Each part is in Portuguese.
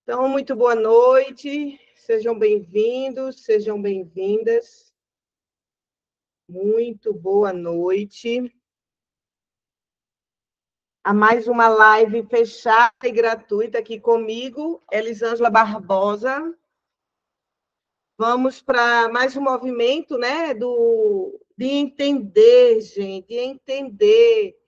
Então, muito boa noite, sejam bem-vindos, sejam bem-vindas. Muito boa noite a mais uma live fechada e gratuita aqui comigo, Elisângela Barbosa. Vamos para mais um movimento, né, de entender, gente, entender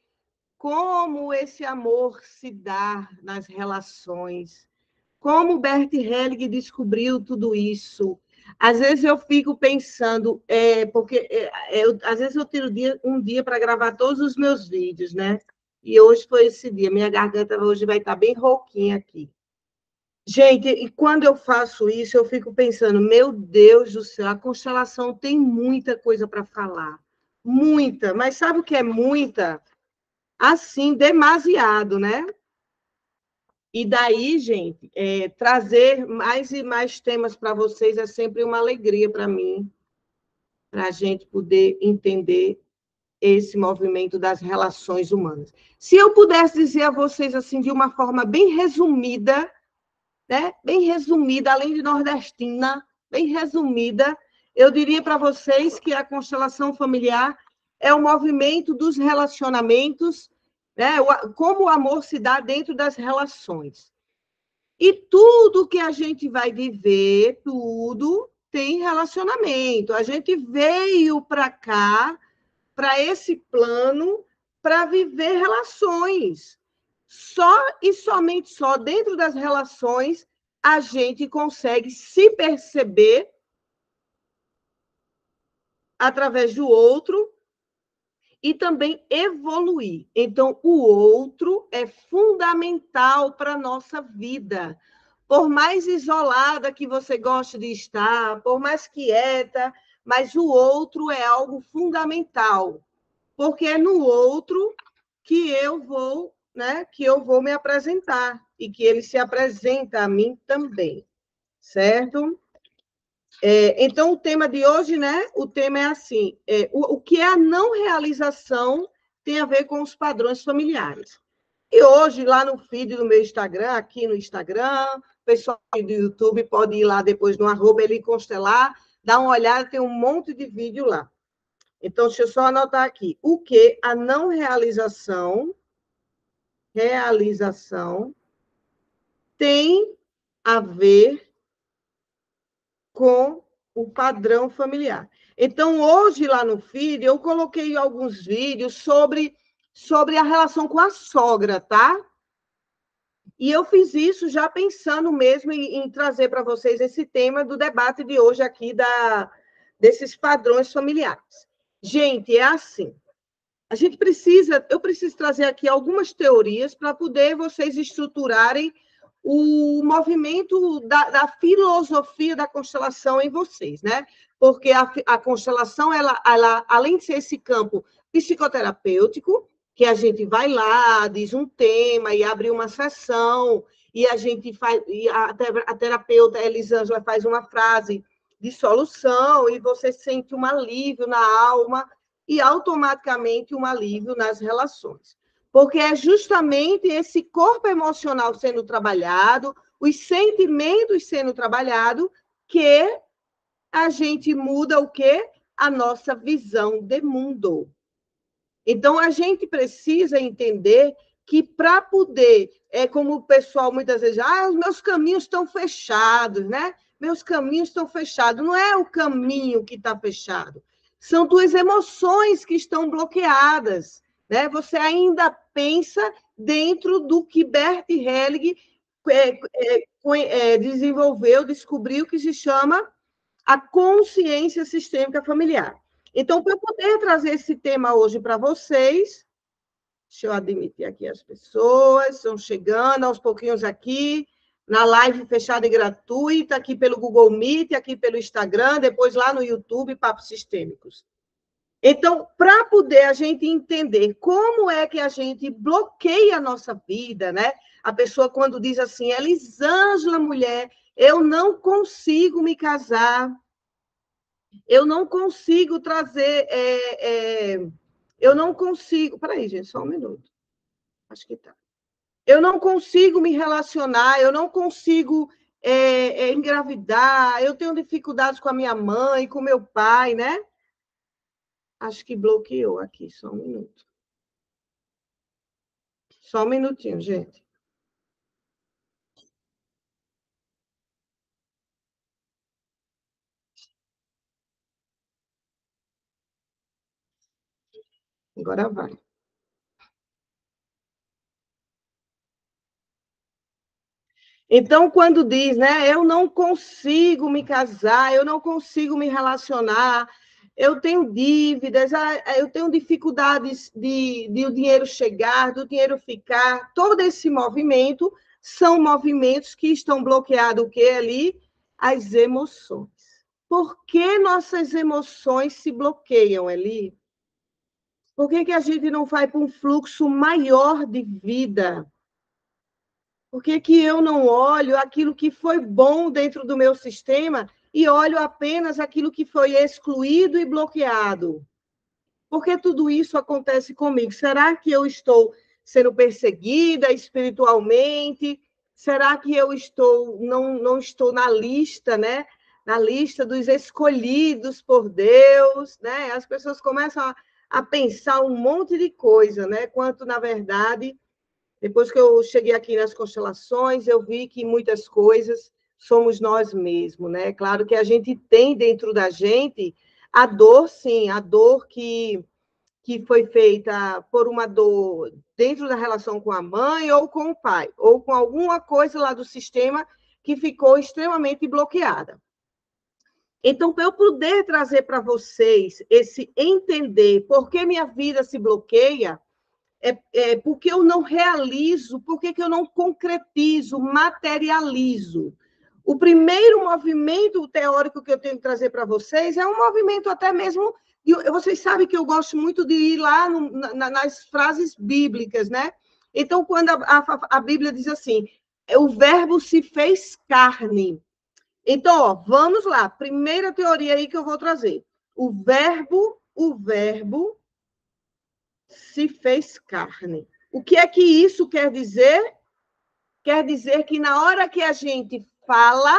como esse amor se dá nas relações. Como Bert Helling descobriu tudo isso? Às vezes eu fico pensando, porque às vezes eu tiro um dia para gravar todos os meus vídeos, né? E hoje foi esse dia. Minha garganta hoje vai estar bem rouquinha aqui. Gente, e quando eu faço isso, eu fico pensando, meu Deus do céu, a constelação tem muita coisa para falar. Muita, mas sabe o que é muita? Assim, demasiado, né? E daí, gente, trazer mais e mais temas para vocês é sempre uma alegria para mim, para a gente poder entender esse movimento das relações humanas. Se eu pudesse dizer a vocês assim de uma forma bem resumida, né? Bem resumida, além de nordestina, bem resumida, eu diria para vocês que a constelação familiar é o movimento dos relacionamentos, né? Como o amor se dá dentro das relações. E tudo que a gente vai viver, tudo tem relacionamento. A gente veio para cá, para esse plano, para viver relações. Só e somente só dentro das relações a gente consegue se perceber através do outro e também evoluir. Então, o outro é fundamental para a nossa vida. Por mais isolada que você goste de estar, por mais quieta, mas o outro é algo fundamental, porque é no outro que eu vou, né, que eu vou me apresentar e que ele se apresenta a mim também, certo? Então, o tema de hoje, né? O tema é assim: o que é a não realização tem a ver com os padrões familiares. E hoje, lá no feed do meu Instagram, aqui no Instagram, o pessoal do YouTube pode ir lá depois no @eliconstelar, dar uma olhada, tem um monte de vídeo lá. Então, deixa eu só anotar aqui. O que a não realização tem a ver com o padrão familiar. Então, hoje, lá no feed, eu coloquei alguns vídeos sobre a relação com a sogra, tá? E eu fiz isso já pensando mesmo em trazer para vocês esse tema do debate de hoje aqui desses padrões familiares. Gente, é assim. Eu preciso trazer aqui algumas teorias para poder vocês estruturarem o movimento da filosofia da constelação em vocês, né? Porque a constelação, ela, além de ser esse campo psicoterapêutico, que a gente vai lá, diz um tema e abre uma sessão, e a gente faz, e a terapeuta Elisângela faz uma frase de solução, e você sente um alívio na alma, e automaticamente um alívio nas relações. Porque é justamente esse corpo emocional sendo trabalhado, os sentimentos sendo trabalhados, que a gente muda o quê? A nossa visão de mundo. Então, a gente precisa entender que para poder, como o pessoal muitas vezes, os meus caminhos estão fechados, né? Meus caminhos estão fechados. Não é o caminho que está fechado, são duas emoções que estão bloqueadas, né? Você ainda pensa dentro do que Bert Helling desenvolveu, descobriu, que se chama a consciência sistêmica familiar. Então, para eu poder trazer esse tema hoje para vocês, deixa eu admitir aqui as pessoas, estão chegando aos pouquinhos aqui, na live fechada e gratuita, aqui pelo Google Meet, aqui pelo Instagram, depois lá no YouTube, Papos Sistêmicos. Então, para poder a gente entender como é que a gente bloqueia a nossa vida, né? A pessoa, quando diz assim, Elisângela, mulher, eu não consigo me casar, eu não consigo trazer. Eu não consigo. Peraí, gente, só um minuto. Acho que tá. Eu não consigo me relacionar, eu não consigo engravidar, eu tenho dificuldades com a minha mãe, com meu pai, né? Acho que bloqueou aqui, só um minuto. Só um minutinho, gente. Agora vai. Então, quando diz, né, eu não consigo me casar, eu não consigo me relacionar, eu tenho dívidas, eu tenho dificuldades de o dinheiro chegar, do dinheiro ficar, todo esse movimento são movimentos que estão bloqueados o que ali? As emoções. Por que nossas emoções se bloqueiam ali? Por que a gente não vai para um fluxo maior de vida? Por que eu não olho aquilo que foi bom dentro do meu sistema e olho apenas aquilo que foi excluído e bloqueado? Por que tudo isso acontece comigo? Será que eu estou sendo perseguida espiritualmente? Será que eu não estou na lista, né? Na lista dos escolhidos por Deus, né? As pessoas começam a pensar um monte de coisa, né? Quanto, na verdade, depois que eu cheguei aqui nas constelações, eu vi que muitas coisas somos nós mesmos, né? Claro que a gente tem dentro da gente a dor, sim, a dor que foi feita por uma dor dentro da relação com a mãe ou com o pai, ou com alguma coisa lá do sistema que ficou extremamente bloqueada. Então, para eu poder trazer para vocês esse entender por que minha vida se bloqueia, porque eu não realizo, porque que eu não concretizo, materializo. O primeiro movimento teórico que eu tenho que trazer para vocês é um movimento até mesmo. Vocês sabem que eu gosto muito de ir lá nas frases bíblicas, né? Então, quando a Bíblia diz assim, o verbo se fez carne. Então, ó, vamos lá. Primeira teoria aí que eu vou trazer. O verbo se fez carne. O que é que isso quer dizer? Quer dizer que na hora que a gente fala,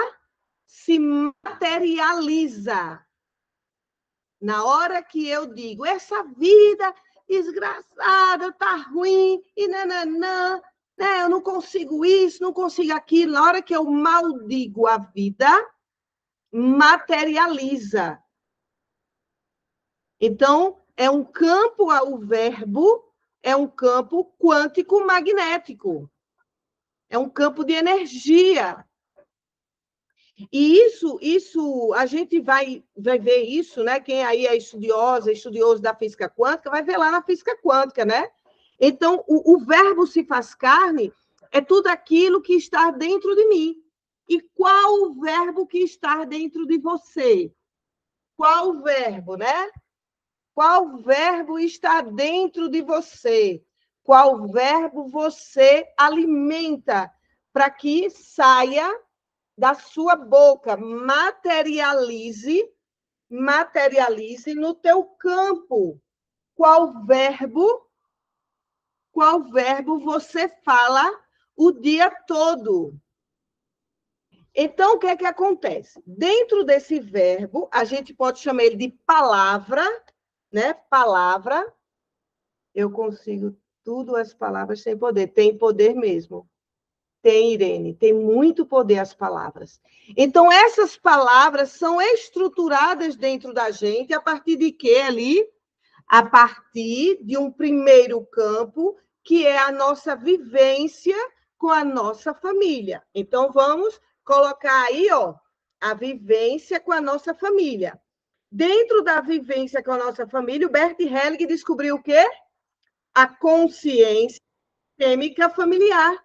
se materializa. Na hora que eu digo, essa vida desgraçada, tá ruim, e nananã, né? Eu não consigo isso, não consigo aquilo. Na hora que eu maldigo a vida, materializa. Então, é um campo, o verbo é um campo quântico magnético. É um campo de energia. E isso a gente vai ver isso, né? Quem aí é estudioso da física quântica, vai ver lá na física quântica, né? Então, o verbo se faz carne é tudo aquilo que está dentro de mim. E qual o verbo que está dentro de você? Qual o verbo, né? Qual verbo está dentro de você? Qual verbo você alimenta para que saia da sua boca, materialize no teu campo. Qual verbo você fala o dia todo? Então, o que é que acontece? Dentro desse verbo, a gente pode chamar ele de palavra, né? Palavra. Eu consigo tudo as palavras têm poder. Tem poder mesmo. Tem, Irene, tem muito poder as palavras. Então, essas palavras são estruturadas dentro da gente a partir de quê ali? A partir de um primeiro campo, que é a nossa vivência com a nossa família. Então, vamos colocar aí, ó, a vivência com a nossa família. Dentro da vivência com a nossa família, o Bert Helling descobriu o quê? A consciência sistêmica familiar.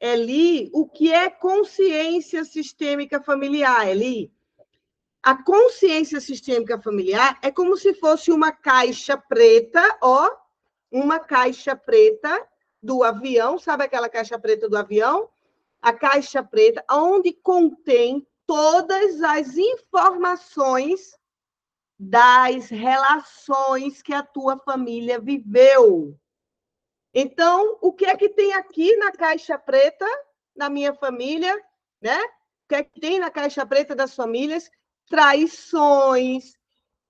Eli, o que é consciência sistêmica familiar, Eli? A consciência sistêmica familiar é como se fosse uma caixa preta, ó, uma caixa preta do avião, sabe aquela caixa preta do avião? A caixa preta, onde contém todas as informações das relações que a tua família viveu. Então, o que é que tem aqui na caixa preta, na minha família, né? O que é que tem na caixa preta das famílias? Traições,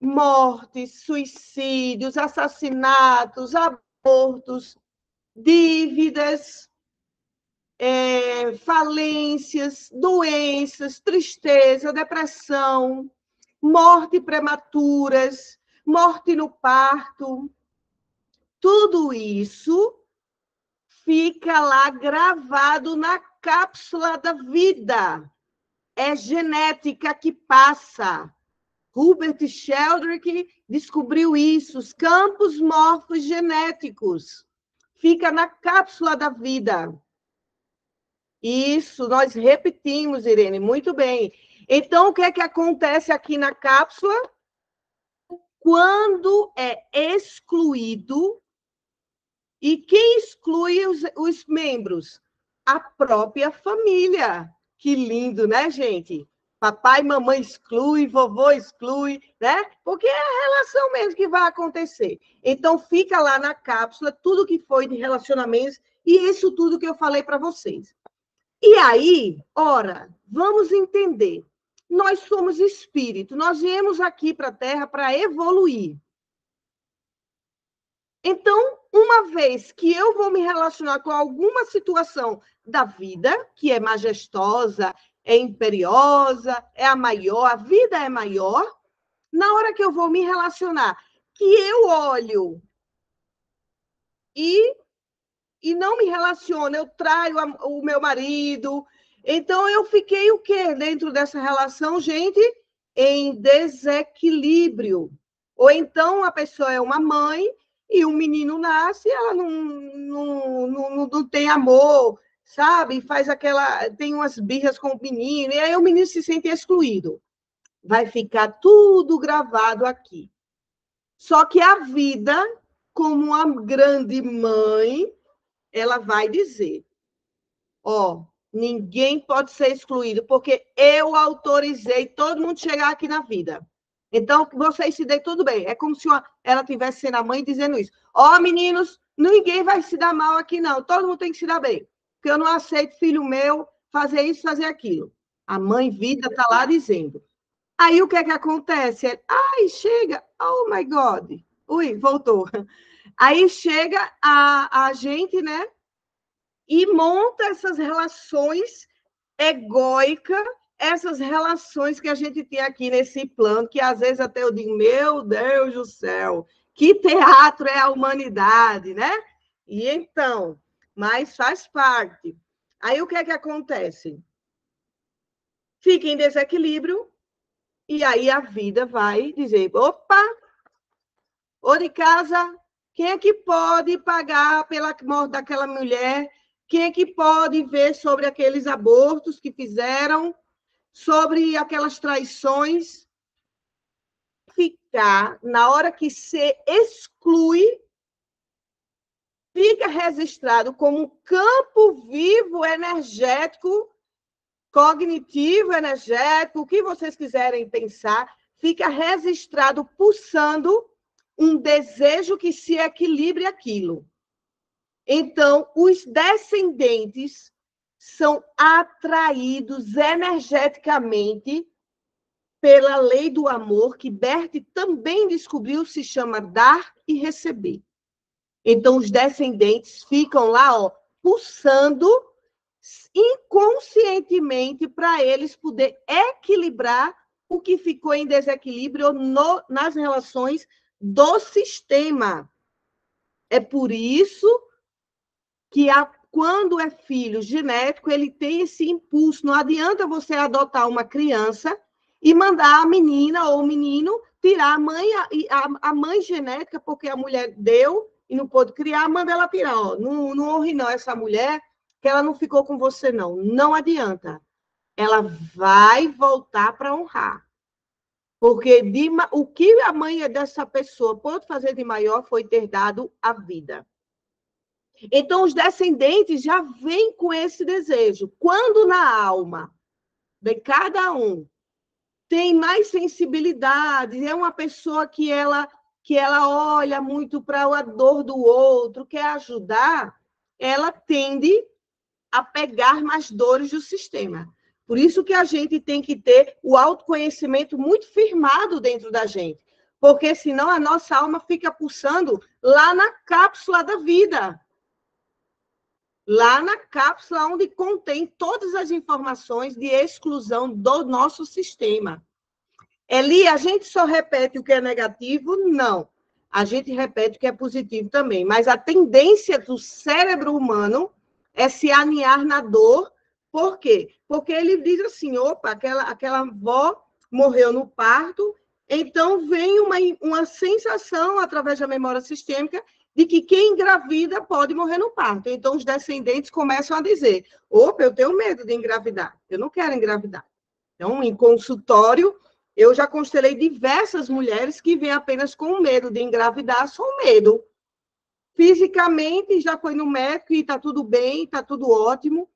mortes, suicídios, assassinatos, abortos, dívidas, falências, doenças, tristeza, depressão, morte prematuras, morte no parto. Tudo isso fica lá gravado na cápsula da vida. É genética que passa. Hubert Sheldrake descobriu isso, os campos morfogenéticos. Fica na cápsula da vida. Isso, nós repetimos, Irene, muito bem. Então, o que é que acontece aqui na cápsula? Quando é excluído, e quem exclui os membros? A própria família. Que lindo, né, gente? Papai e mamãe exclui, vovô exclui, né? Porque é a relação mesmo que vai acontecer. Então, fica lá na cápsula tudo que foi de relacionamentos e isso tudo que eu falei para vocês. E aí, ora, vamos entender. Nós somos espírito, nós viemos aqui para a Terra para evoluir. Então, uma vez que eu vou me relacionar com alguma situação da vida, que é majestosa, é imperiosa, é a maior, a vida é maior, na hora que eu vou me relacionar, que eu olho e não me relaciono, eu traio o meu marido. Então, eu fiquei o quê dentro dessa relação, gente? Em desequilíbrio. Ou então, a pessoa é uma mãe e um menino nasce e ela não tem amor, sabe? Faz aquela... Tem umas birras com o menino, e aí o menino se sente excluído. Vai ficar tudo gravado aqui. Só que a vida, como uma grande mãe, ela vai dizer, ninguém pode ser excluído, porque eu autorizei todo mundo chegar aqui na vida. Então, vocês se deem tudo bem. É como se ela estivesse sendo a mãe dizendo isso. Meninos, ninguém vai se dar mal aqui, não. Todo mundo tem que se dar bem. Porque eu não aceito filho meu fazer isso, fazer aquilo. A mãe vida está lá dizendo. Aí, o que é que acontece? Chega. Oh, my God. Ui, voltou. Aí, chega a gente, né? E monta essas relações egóicas, essas relações que a gente tem aqui nesse plano, que às vezes até eu digo, meu Deus do céu, que teatro é a humanidade, né? E então, mas faz parte. Aí o que é que acontece? Fica em desequilíbrio, e aí a vida vai dizer, opa, ô de casa, quem é que pode pagar pela morte daquela mulher? Quem é que pode ver sobre aqueles abortos que fizeram, sobre aquelas traições? Ficar, na hora que se exclui, fica registrado como um campo vivo energético, cognitivo, energético, o que vocês quiserem pensar, fica registrado, pulsando um desejo que se equilibre aquilo. Então, os descendentes são atraídos energeticamente pela lei do amor, que Bert também descobriu, se chama dar e receber. Então, os descendentes ficam lá, pulsando inconscientemente para eles poder equilibrar o que ficou em desequilíbrio nas relações do sistema. É por isso que quando é filho genético, ele tem esse impulso. Não adianta você adotar uma criança e mandar a menina ou o menino tirar a mãe genética, porque a mulher deu e não pôde criar, manda ela tirar. Não honre não essa mulher, que ela não ficou com você, não. Não adianta. Ela vai voltar para honrar. Porque o que a mãe dessa pessoa pôde fazer de maior foi ter dado a vida. Então, os descendentes já vêm com esse desejo. Quando na alma de cada um tem mais sensibilidade, é uma pessoa que que ela olha muito para a dor do outro, quer ajudar, ela tende a pegar mais dores do sistema. Por isso que a gente tem que ter o autoconhecimento muito firmado dentro da gente, porque senão a nossa alma fica pulsando lá na cápsula da vida, lá na cápsula onde contém todas as informações de exclusão do nosso sistema. Eli, a gente só repete o que é negativo? Não. A gente repete o que é positivo também. Mas a tendência do cérebro humano é se aninhar na dor. Por quê? Porque ele diz assim, opa, aquela avó morreu no parto, então vem uma sensação, através da memória sistêmica, de que quem engravida pode morrer no parto. Então, os descendentes começam a dizer, opa, eu tenho medo de engravidar, eu não quero engravidar. Então, em consultório, eu já constelei diversas mulheres que vêm apenas com medo de engravidar, só medo. Fisicamente, já foi no médico e está tudo bem, está tudo ótimo,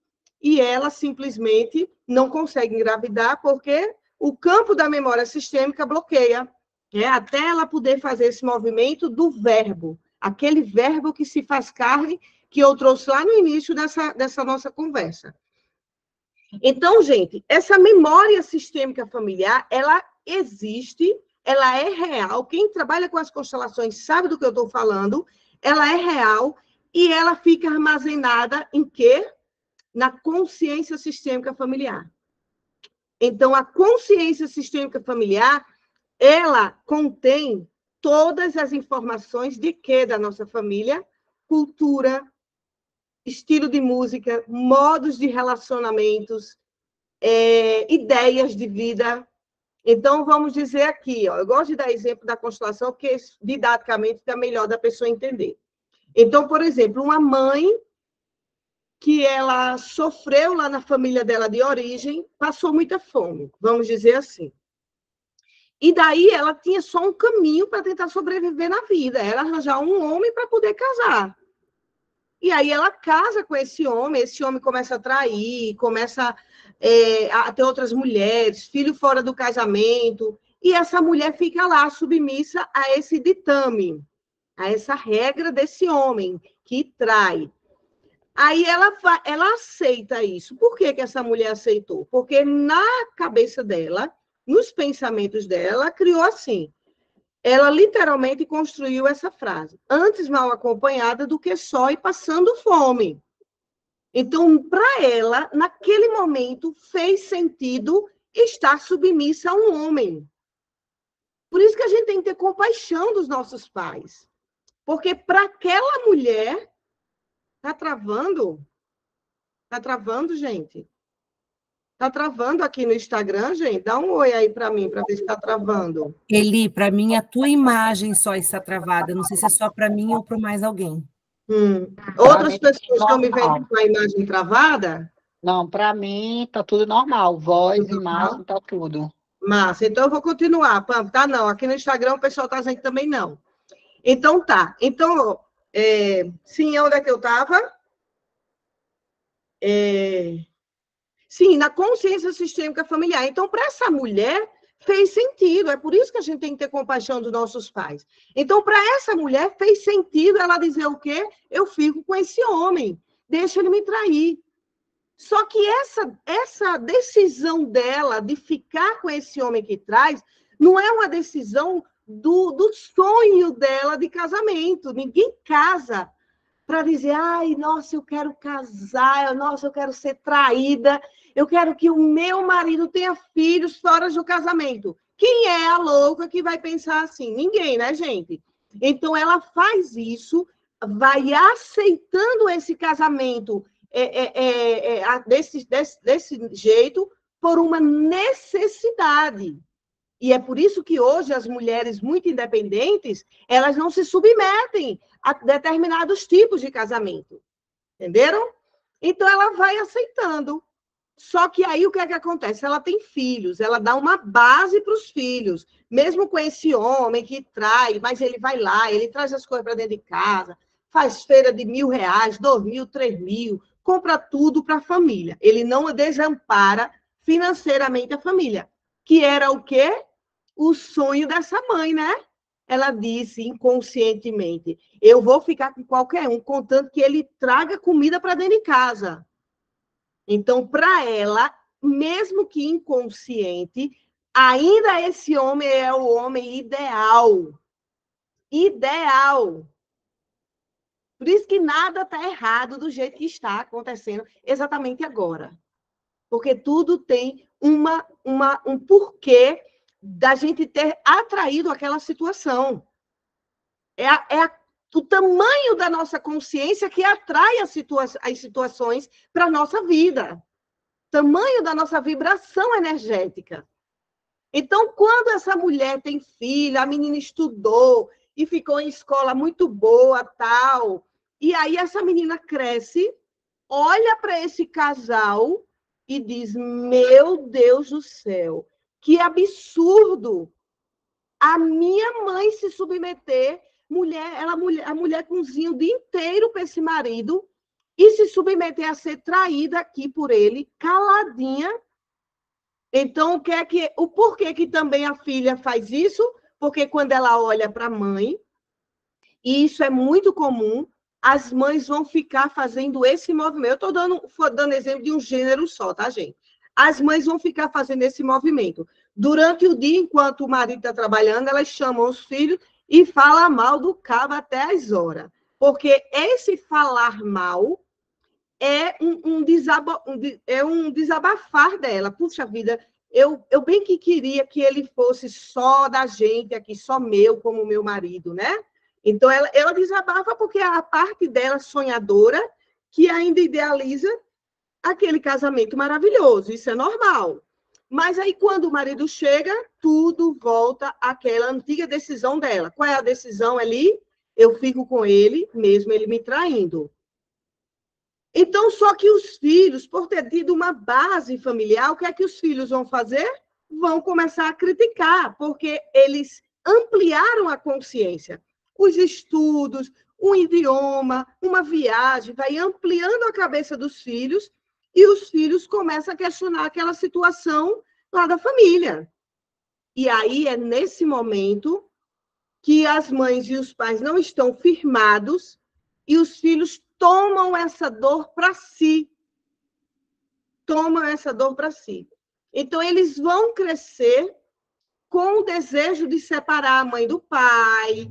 e ela simplesmente não consegue engravidar porque o campo da memória sistêmica bloqueia, né? Até ela poder fazer esse movimento do verbo, aquele verbo que se faz carne, que eu trouxe lá no início dessa nossa conversa. Então, gente, essa memória sistêmica familiar, ela existe, ela é real. Quem trabalha com as constelações sabe do que eu estou falando. Ela é real e ela fica armazenada em quê? Na consciência sistêmica familiar. Então, a consciência sistêmica familiar, ela contém todas as informações de quê da nossa família? Cultura, estilo de música, modos de relacionamentos, ideias de vida. Então, vamos dizer aqui, ó, eu gosto de dar exemplo da constelação, porque didaticamente fica melhor da pessoa entender. Então, por exemplo, uma mãe que ela sofreu lá na família dela de origem, passou muita fome, vamos dizer assim. E daí ela tinha só um caminho para tentar sobreviver na vida, era arranjar um homem para poder casar. E aí ela casa com esse homem começa a trair, começa a ter outras mulheres, filho fora do casamento, e essa mulher fica lá submissa a esse ditame, a essa regra desse homem que trai. Aí ela aceita isso. Por que essa mulher aceitou? Porque na cabeça dela, nos pensamentos dela, ela criou assim. Ela literalmente construiu essa frase. Antes mal acompanhada do que só e passando fome. Então, para ela, naquele momento, fez sentido estar submissa a um homem. Por isso que a gente tem que ter compaixão dos nossos pais. Porque para aquela mulher... Tá travando? Tá travando, gente? Tá travando aqui no Instagram, gente? Dá um oi aí para mim, para ver se tá travando. Eli, para mim, a tua imagem só está travada. Não sei se é só para mim ou para mais alguém. Outras pessoas estão me vendo com a imagem travada? Não, para mim tá tudo normal. Voz, imagem, tá tudo. Massa, então eu vou continuar. Tá, não. Aqui no Instagram o pessoal tá dizendo que também não. Então tá. Então, sim, onde é que eu estava? Sim, na consciência sistêmica familiar. Então, para essa mulher, fez sentido. É por isso que a gente tem que ter compaixão dos nossos pais. Então, para essa mulher, fez sentido ela dizer o quê? Eu fico com esse homem, deixa ele me trair. Só que essa decisão dela de ficar com esse homem que traz, não é uma decisão do sonho dela de casamento. Ninguém casa para dizer, ai, nossa, eu quero casar, nossa, eu quero ser traída, eu quero que o meu marido tenha filhos fora do casamento. Quem é a louca que vai pensar assim? Ninguém, né, gente? Então, ela faz isso, vai aceitando esse casamento desse jeito por uma necessidade. E é por isso que hoje as mulheres muito independentes, elas não se submetem a determinados tipos de casamento. Entenderam? Então, ela vai aceitando. Só que aí o que é que acontece? Ela tem filhos, ela dá uma base para os filhos. Mesmo com esse homem que trai, mas ele vai lá, ele traz as coisas para dentro de casa, faz feira de R$1.000, 2.000, 3.000, compra tudo para a família. Ele não desampara financeiramente a família. Que era o quê? O sonho dessa mãe, né? ela disse inconscientemente: eu vou ficar com qualquer um, contanto que ele traga comida para dentro de casa. Então, para ela, mesmo que inconsciente, ainda esse homem é o homem ideal. Ideal. Por isso que nada está errado do jeito que está acontecendo exatamente agora. Porque tudo tem um porquê da gente ter atraído aquela situação. O tamanho da nossa consciência que atrai as situações para a nossa vida. Tamanho da nossa vibração energética. Então, quando essa mulher tem filho, a menina estudou e ficou em escola muito boa, tal, e aí essa menina cresce, olha para esse casal e diz: meu Deus do céu, que absurdo a minha mãe se submeter, a mulher cozinha o dia inteiro para esse marido e se submeter a ser traída aqui por ele, caladinha. Então, o porquê que também a filha faz isso? Porque quando ela olha para a mãe, e isso é muito comum, as mães vão ficar fazendo esse movimento. Eu estou dando exemplo de um gênero só, tá, gente? As mães vão ficar fazendo esse movimento. Durante o dia, enquanto o marido está trabalhando, elas chamam os filhos e falam mal do cabo até as horas. Porque esse falar mal é um desabafar dela. Puxa vida, eu bem que queria que ele fosse só da gente aqui, só meu, como meu marido, né? Então, ela desabafa porque é a parte dela sonhadora que ainda idealiza aquele casamento maravilhoso. Isso é normal. Mas aí, quando o marido chega, tudo volta àquela antiga decisão dela. Qual é a decisão ali? Eu fico com ele, mesmo ele me traindo. Então, só que os filhos, por ter tido uma base familiar, o que é que os filhos vão fazer? Vão começar a criticar, porque eles ampliaram a consciência. Os estudos, um idioma, uma viagem, vai ampliando a cabeça dos filhos e os filhos começam a questionar aquela situação lá da família. E aí é nesse momento que as mães e os pais não estão firmados e os filhos tomam essa dor para si. Tomam essa dor para si. Então, eles vão crescer com o desejo de separar a mãe do pai,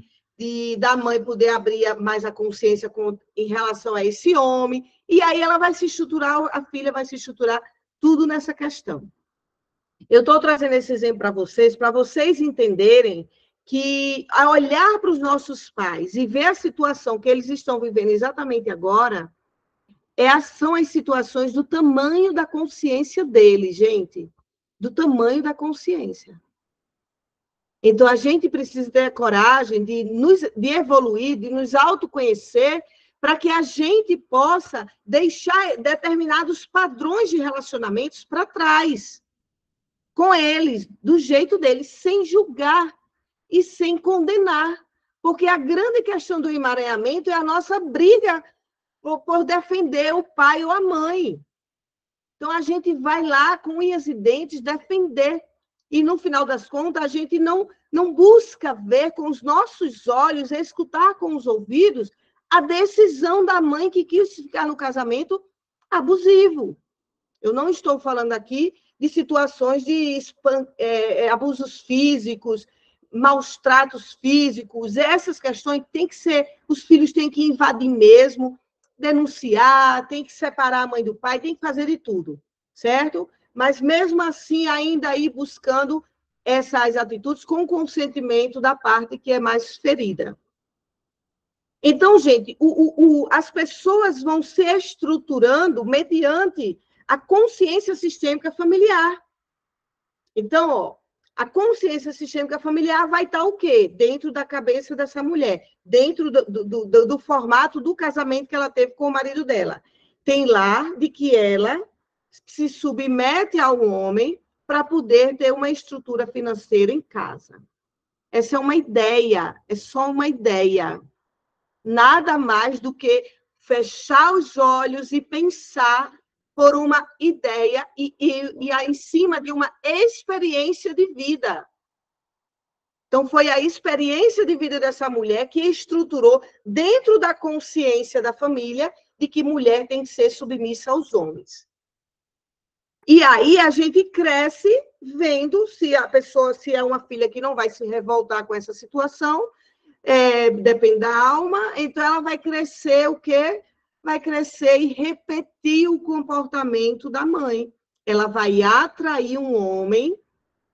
da mãe poder abrir mais a consciência em relação a esse homem, e aí ela vai se estruturar, a filha vai se estruturar tudo nessa questão. Eu estou trazendo esse exemplo para vocês entenderem que, ao olhar para os nossos pais e ver a situação que eles estão vivendo exatamente agora, são as situações do tamanho da consciência deles, gente, do tamanho da consciência. Então, a gente precisa ter a coragem de evoluir, de nos autoconhecer, para que a gente possa deixar determinados padrões de relacionamentos para trás, com eles, do jeito deles, sem julgar e sem condenar. Porque a grande questão do emaranhamento é a nossa briga por defender o pai ou a mãe. Então, a gente vai lá com unhas e dentes defender. E, no final das contas, a gente não busca ver com os nossos olhos, escutar com os ouvidos a decisão da mãe que quis ficar no casamento abusivo. Eu não estou falando aqui de situações de abusos físicos, maus tratos físicos. Essas questões têm que ser... Os filhos têm que invadir mesmo, denunciar, tem que separar a mãe do pai, tem que fazer de tudo, certo? Mas, mesmo assim, ainda ir buscando essas atitudes com consentimento da parte que é mais ferida. Então, gente, as pessoas vão se estruturando mediante a consciência sistêmica familiar. Então, ó, a consciência sistêmica familiar vai estar o quê? Dentro da cabeça dessa mulher, dentro do formato do casamento que ela teve com o marido dela. Tem lá de que ela se submete a um homem para poder ter uma estrutura financeira em casa. Essa é uma ideia, é só uma ideia. Nada mais do que fechar os olhos e pensar por uma ideia e em cima de uma experiência de vida. Então, foi a experiência de vida dessa mulher que estruturou dentro da consciência da família de que mulher tem que ser submissa aos homens. E aí a gente cresce vendo se a pessoa, se é uma filha que não vai se revoltar com essa situação, depende da alma, então ela vai crescer o quê? Vai crescer e repetir o comportamento da mãe. Ela vai atrair um homem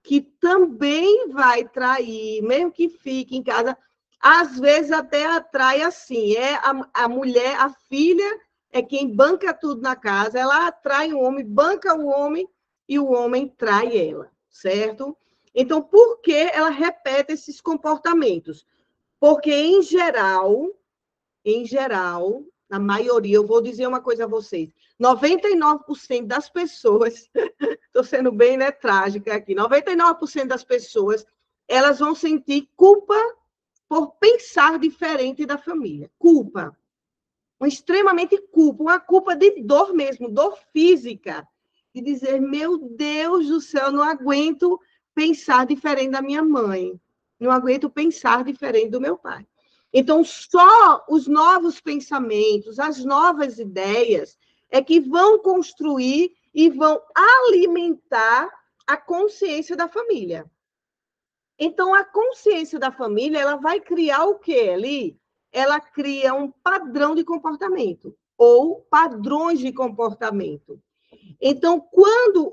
que também vai trair, mesmo que fique em casa, às vezes até atrai assim, a mulher, a filha é quem banca tudo na casa, ela atrai o homem, banca o homem e o homem trai ela, certo? Então, por que ela repete esses comportamentos? Porque, em geral, na maioria, eu vou dizer uma coisa a vocês, 99% das pessoas, estou sendo bem, né, trágica aqui, 99% das pessoas, elas vão sentir culpa por pensar diferente da família. Culpa. Extremamente culpa, uma culpa de dor mesmo, dor física, de dizer, meu Deus do céu, não aguento pensar diferente da minha mãe, não aguento pensar diferente do meu pai. Então, só os novos pensamentos, as novas ideias, é que vão construir e vão alimentar a consciência da família. Então, a consciência da família, ela vai criar o quê ali? Ela cria um padrão de comportamento, ou padrões de comportamento. Então, quando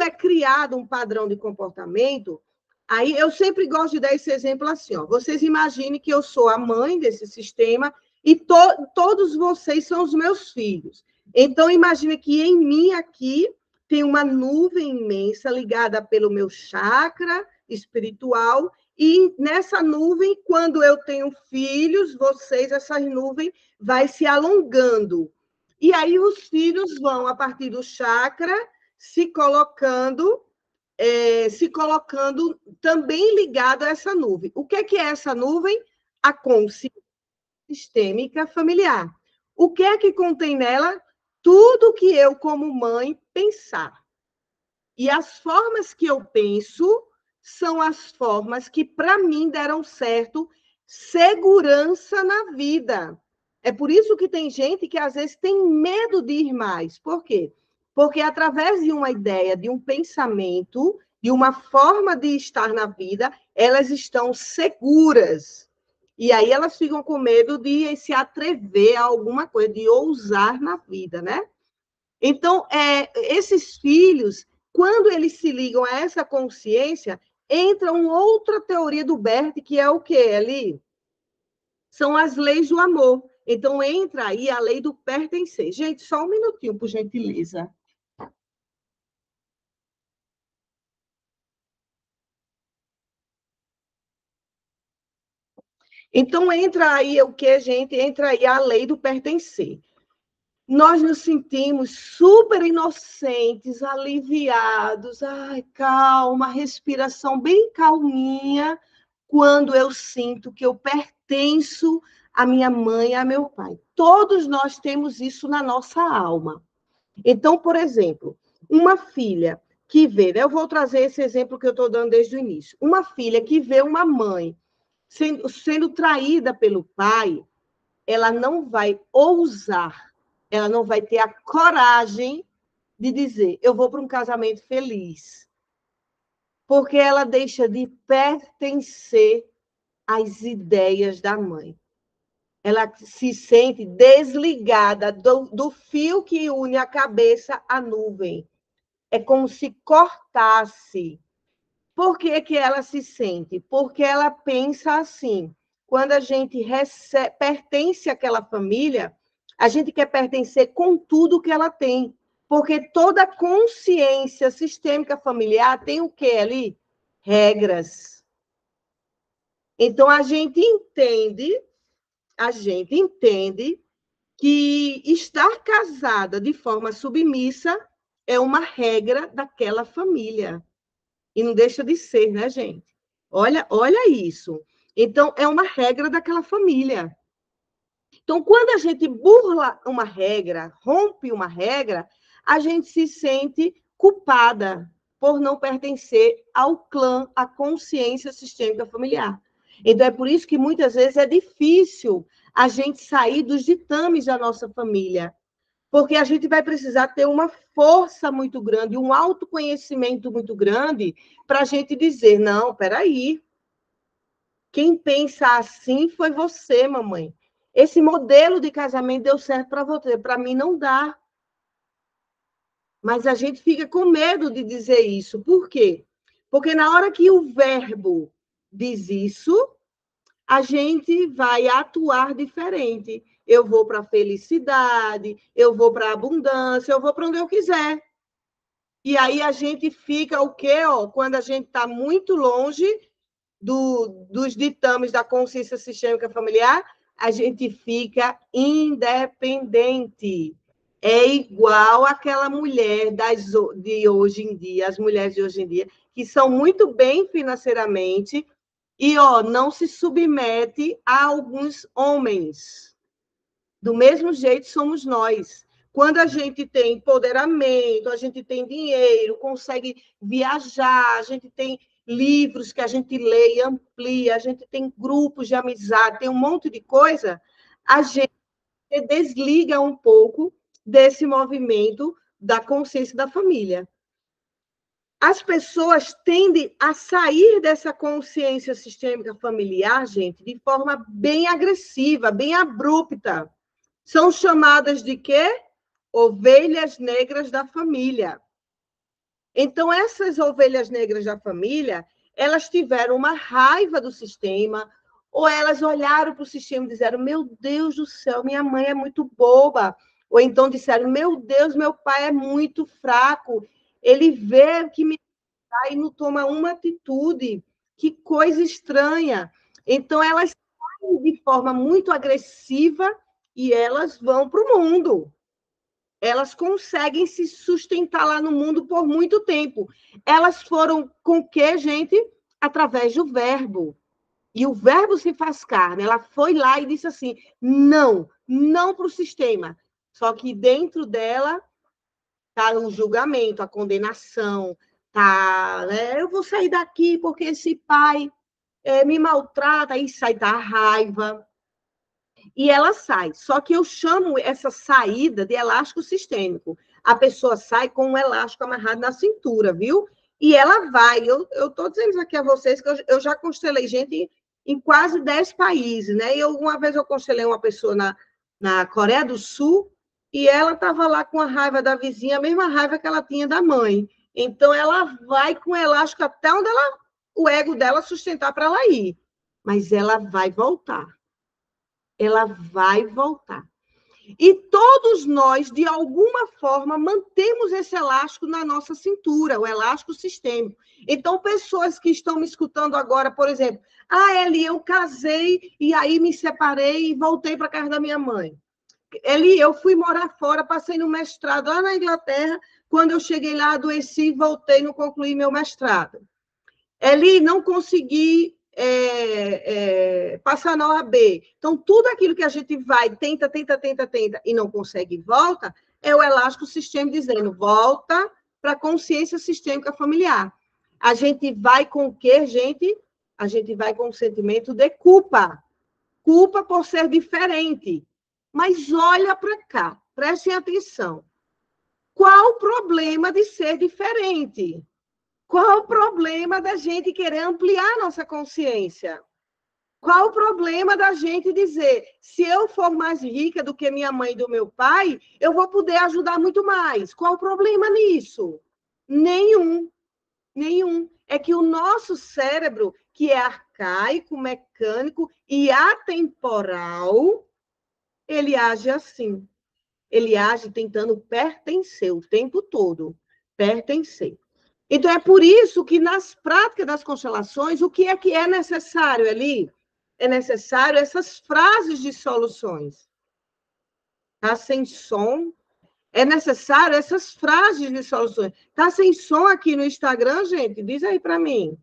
é criado um padrão de comportamento, aí eu sempre gosto de dar esse exemplo assim, ó. Vocês imaginem que eu sou a mãe desse sistema e todos vocês são os meus filhos. Então, imagine que em mim aqui tem uma nuvem imensa ligada pelo meu chakra espiritual, e nessa nuvem, quando eu tenho filhos, essa nuvem vai se alongando. E aí os filhos vão, a partir do chakra, se colocando também ligado a essa nuvem. O que é essa nuvem? A consciência sistêmica familiar. O que é que contém nela? Tudo que eu, como mãe, pensar. E as formas que eu penso são as formas que, para mim, deram certo, segurança na vida. É por isso que tem gente que, às vezes, tem medo de ir mais. Por quê? Porque, através de uma ideia, de um pensamento, de uma forma de estar na vida, elas estão seguras. E aí elas ficam com medo de se atrever a alguma coisa, de ousar na vida, né? Então, esses filhos, quando eles se ligam a essa consciência, entra uma outra teoria do Bert, que é o quê ali? São as leis do amor. Então, entra aí a lei do pertencer. Gente, só um minutinho, por gentileza. Então, entra aí o que, gente? Entra aí a lei do pertencer. Nós nos sentimos super inocentes, aliviados. Ai, calma, respiração bem calminha, quando eu sinto que eu pertenço à minha mãe e ao meu pai. Todos nós temos isso na nossa alma. Então, por exemplo, uma filha que vê, né, eu vou trazer esse exemplo que eu estou dando desde o início. Uma filha que vê uma mãe sendo traída pelo pai, ela não vai ousar, ela não vai ter a coragem de dizer, eu vou para um casamento feliz. Porque ela deixa de pertencer às ideias da mãe. Ela se sente desligada do fio que une a cabeça à nuvem. É como se cortasse. Por que que ela se sente? Porque ela pensa assim, quando a gente pertence àquela família, a gente quer pertencer com tudo que ela tem, porque toda consciência sistêmica familiar tem o que ali? Regras. Então, a gente entende que estar casada de forma submissa é uma regra daquela família. E não deixa de ser, né, gente? Olha isso. Então, é uma regra daquela família. Então, quando a gente burla uma regra, rompe uma regra, a gente se sente culpada, por não pertencer ao clã, à consciência sistêmica familiar. Então, é por isso que muitas vezes é difícil a gente sair dos ditames da nossa família, porque a gente vai precisar ter uma força muito grande, um autoconhecimento muito grande para a gente dizer, não, peraí, quem pensa assim foi você, mamãe. Esse modelo de casamento deu certo para você, para mim não dá. Mas a gente fica com medo de dizer isso. Por quê? Porque na hora que o verbo diz isso, a gente vai atuar diferente. Eu vou para a felicidade, eu vou para a abundância, eu vou para onde eu quiser. E aí a gente fica o quê? Quando a gente está muito longe dos ditames da consciência sistêmica familiar, a gente fica independente. É igual aquela mulher de hoje em dia, as mulheres de hoje em dia, que são muito bem financeiramente e não se submete a alguns homens. Do mesmo jeito somos nós. Quando a gente tem empoderamento, a gente tem dinheiro, consegue viajar, a gente tem livros que a gente lê e amplia, a gente tem grupos de amizade, tem um monte de coisa, a gente desliga um pouco desse movimento da consciência da família. As pessoas tendem a sair dessa consciência sistêmica familiar, gente, de forma bem agressiva, bem abrupta. São chamadas de quê? Ovelhas negras da família. Então, essas ovelhas negras da família, elas tiveram uma raiva do sistema, ou elas olharam para o sistema e disseram, meu Deus do céu, minha mãe é muito boba. Ou então disseram, meu Deus, meu pai é muito fraco. Ele vê que me dá e não toma uma atitude. Que coisa estranha. Então, elas saem de forma muito agressiva e elas vão para o mundo. Elas conseguem se sustentar lá no mundo por muito tempo. Elas foram com o quê, gente? Através do verbo. E o verbo se faz carne. Ela foi lá e disse assim, não, não para o sistema. Só que dentro dela está o julgamento, a condenação, tá, né? Eu vou sair daqui porque esse pai me maltrata, aí sai da raiva. E ela sai. Só que eu chamo essa saída de elástico sistêmico. A pessoa sai com um elástico amarrado na cintura, viu? E ela vai. Eu estou dizendo aqui a vocês que eu já constelei gente em quase 10 países, né? E uma vez eu constelei uma pessoa na Coreia do Sul e ela estava lá com a raiva da vizinha, a mesma raiva que ela tinha da mãe. Então, ela vai com o elástico até onde o ego dela sustentar para ela ir. Mas ela vai voltar. Ela vai voltar. E todos nós, de alguma forma, mantemos esse elástico na nossa cintura, o elástico sistêmico. Então, pessoas que estão me escutando agora, por exemplo, Eli, eu casei e aí me separei e voltei para a casa da minha mãe. Eli, eu fui morar fora, passei no mestrado lá na Inglaterra, quando eu cheguei lá, adoeci e voltei, não concluí meu mestrado. Eli, não consegui passar na OAB. Então, tudo aquilo que a gente vai, tenta, e não consegue e volta, é o elástico sistêmico dizendo, volta para a consciência sistêmica familiar. A gente vai com o quê, gente? A gente vai com o sentimento de culpa. Culpa por ser diferente. Mas olha para cá, prestem atenção. Qual o problema de ser diferente? Qual o problema da gente querer ampliar nossa consciência? Qual o problema da gente dizer, se eu for mais rica do que minha mãe e do meu pai, eu vou poder ajudar muito mais? Qual o problema nisso? Nenhum. Nenhum. É que o nosso cérebro, que é arcaico, mecânico e atemporal, ele age assim. Ele age tentando pertencer o tempo todo. Pertencer. Então, é por isso que, nas práticas das constelações, o que é necessário ali? É necessário essas frases de soluções. Está sem som? É necessário essas frases de soluções. Está sem som aqui no Instagram, gente? Diz aí para mim.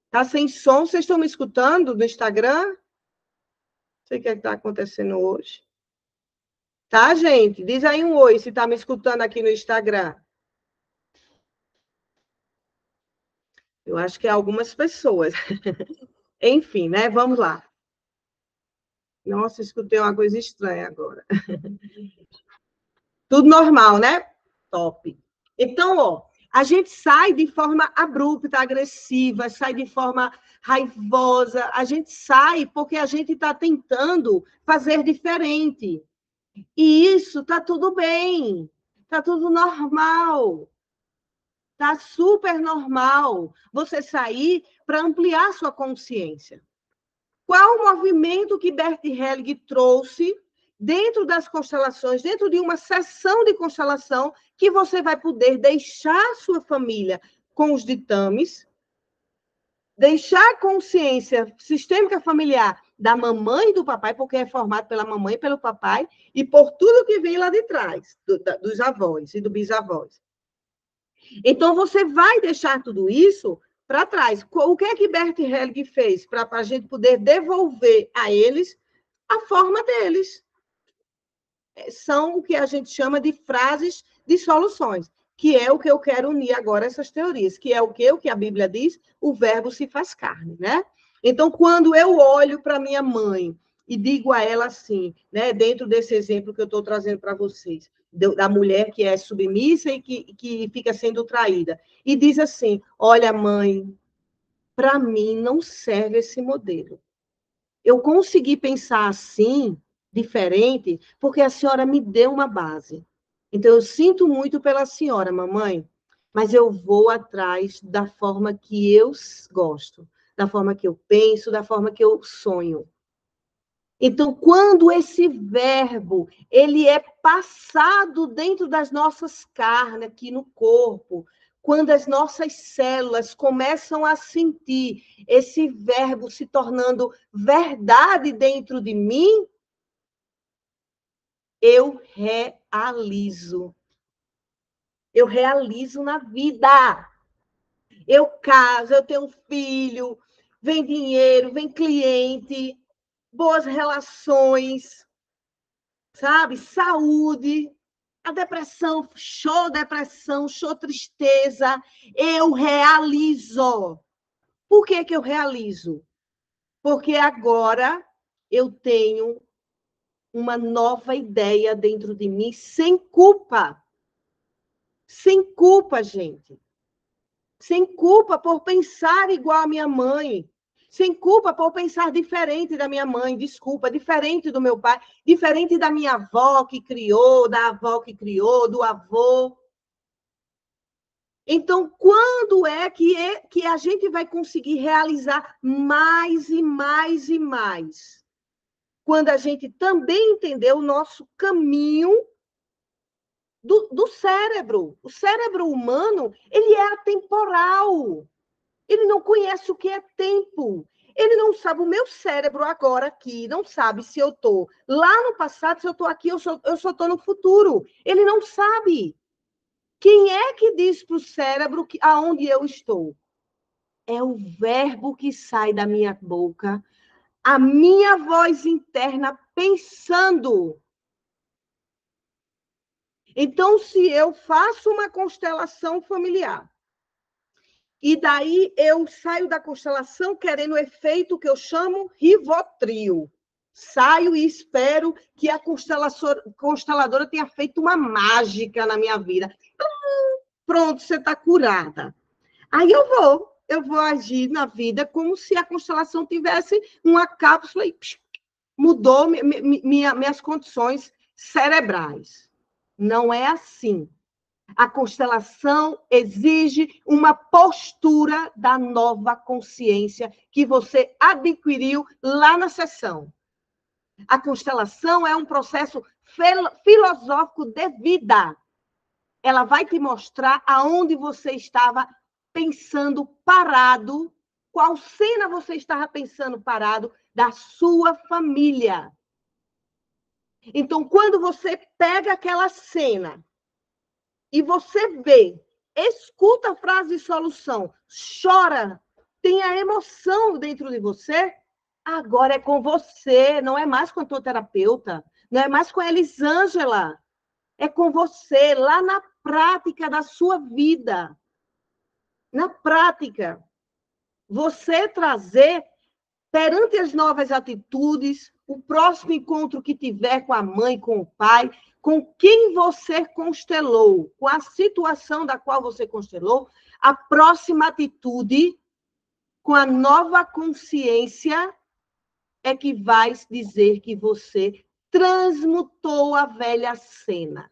Está sem som? Vocês estão me escutando no Instagram? Não sei o que está acontecendo hoje. Tá, gente? Diz aí um oi se está me escutando aqui no Instagram. Eu acho que é algumas pessoas. Enfim, né? Vamos lá. Nossa, escutei uma coisa estranha agora. Tudo normal, né? Top. Então, ó, a gente sai de forma abrupta, agressiva, sai de forma raivosa, a gente sai porque a gente está tentando fazer diferente. E isso está tudo bem, está tudo normal, está super normal você sair para ampliar sua consciência. Qual o movimento que Bert Helling trouxe dentro das constelações, dentro de uma sessão de constelação, que você vai poder deixar sua família com os ditames, deixar a consciência sistêmica familiar da mamãe e do papai, porque é formado pela mamãe e pelo papai, e por tudo que vem lá de trás, dos avós e dos bisavós. Então, você vai deixar tudo isso para trás. O que é que Bert Helling fez para a gente poder devolver a eles a forma deles? São o que a gente chama de frases de soluções, que é o que eu quero unir agora essas teorias, que é o que a Bíblia diz, o verbo se faz carne, né? Então, quando eu olho para minha mãe e digo a ela assim, né, dentro desse exemplo que eu estou trazendo para vocês, da mulher que é submissa e que fica sendo traída, e diz assim, olha, mãe, para mim não serve esse modelo. Eu consegui pensar assim, diferente, porque a senhora me deu uma base. Então, eu sinto muito pela senhora, mamãe, mas eu vou atrás da forma que eu gosto, da forma que eu penso, da forma que eu sonho. Então, quando esse verbo ele é passado dentro das nossas carnes, aqui no corpo, quando as nossas células começam a sentir esse verbo se tornando verdade dentro de mim, eu realizo. Eu realizo na vida. Eu caso, eu tenho um filho, vem dinheiro, vem cliente, boas relações, sabe? Saúde. A depressão, show tristeza. Eu realizo. Por que que eu realizo? Porque agora eu tenho uma nova ideia dentro de mim, sem culpa. Sem culpa, gente. Sem culpa por pensar igual a minha mãe. Sem culpa por pensar diferente da minha mãe, desculpa, diferente do meu pai, diferente da minha avó que criou, da avó que criou, do avô. Então, quando é que a gente vai conseguir realizar mais e mais e mais? Quando a gente também entender o nosso caminho do cérebro. O cérebro humano, ele é atemporal. Ele não conhece o que é tempo. Ele não sabe, o meu cérebro agora aqui, não sabe se eu estou lá no passado, se eu estou aqui, eu só estou no futuro. Ele não sabe. Quem é que diz para o cérebro aonde eu estou? É o verbo que sai da minha boca, a minha voz interna pensando. Então, se eu faço uma constelação familiar, e daí eu saio da constelação querendo o efeito que eu chamo Rivotril. Saio e espero que a consteladora tenha feito uma mágica na minha vida. Pronto, você está curada. Aí eu vou agir na vida como se a constelação tivesse uma cápsula e mudou minhas condições cerebrais. Não é assim. A constelação exige uma postura da nova consciência que você adquiriu lá na sessão. A constelação é um processo filosófico de vida. Ela vai te mostrar aonde você estava pensando parado, qual cena você estava pensando parado da sua família. Então, quando você pega aquela cena e você vê, escuta a frase de solução, chora, tem a emoção dentro de você, agora é com você, não é mais com a tua terapeuta, não é mais com a Elisângela, é com você, lá na prática da sua vida. Na prática. você trazer perante as novas atitudes, o próximo encontro que tiver com a mãe, com o pai, com quem você constelou, com a situação da qual você constelou, a próxima atitude, com a nova consciência, é que vai dizer que você transmutou a velha cena.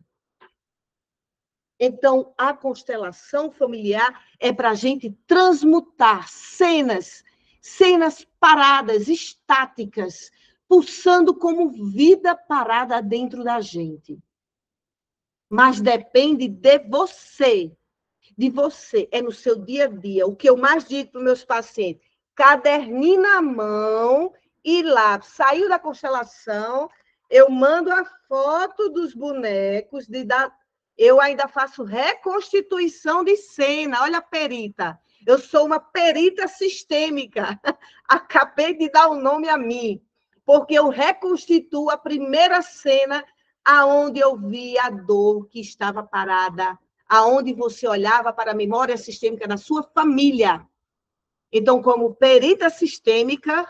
Então, a constelação familiar é para a gente transmutar cenas paradas, estáticas, pulsando como vida parada dentro da gente. Mas depende de você, é no seu dia a dia. O que eu mais digo para os meus pacientes, caderninho na mão e lápis. Saiu da constelação, eu mando a foto dos bonecos, eu ainda faço reconstituição de cena. Olha a perita. Eu sou uma perita sistêmica. Acabei de dar o nome a mim, porque eu reconstituo a primeira cena aonde eu vi a dor que estava parada, aonde você olhava para a memória sistêmica da sua família. Então, como perita sistêmica,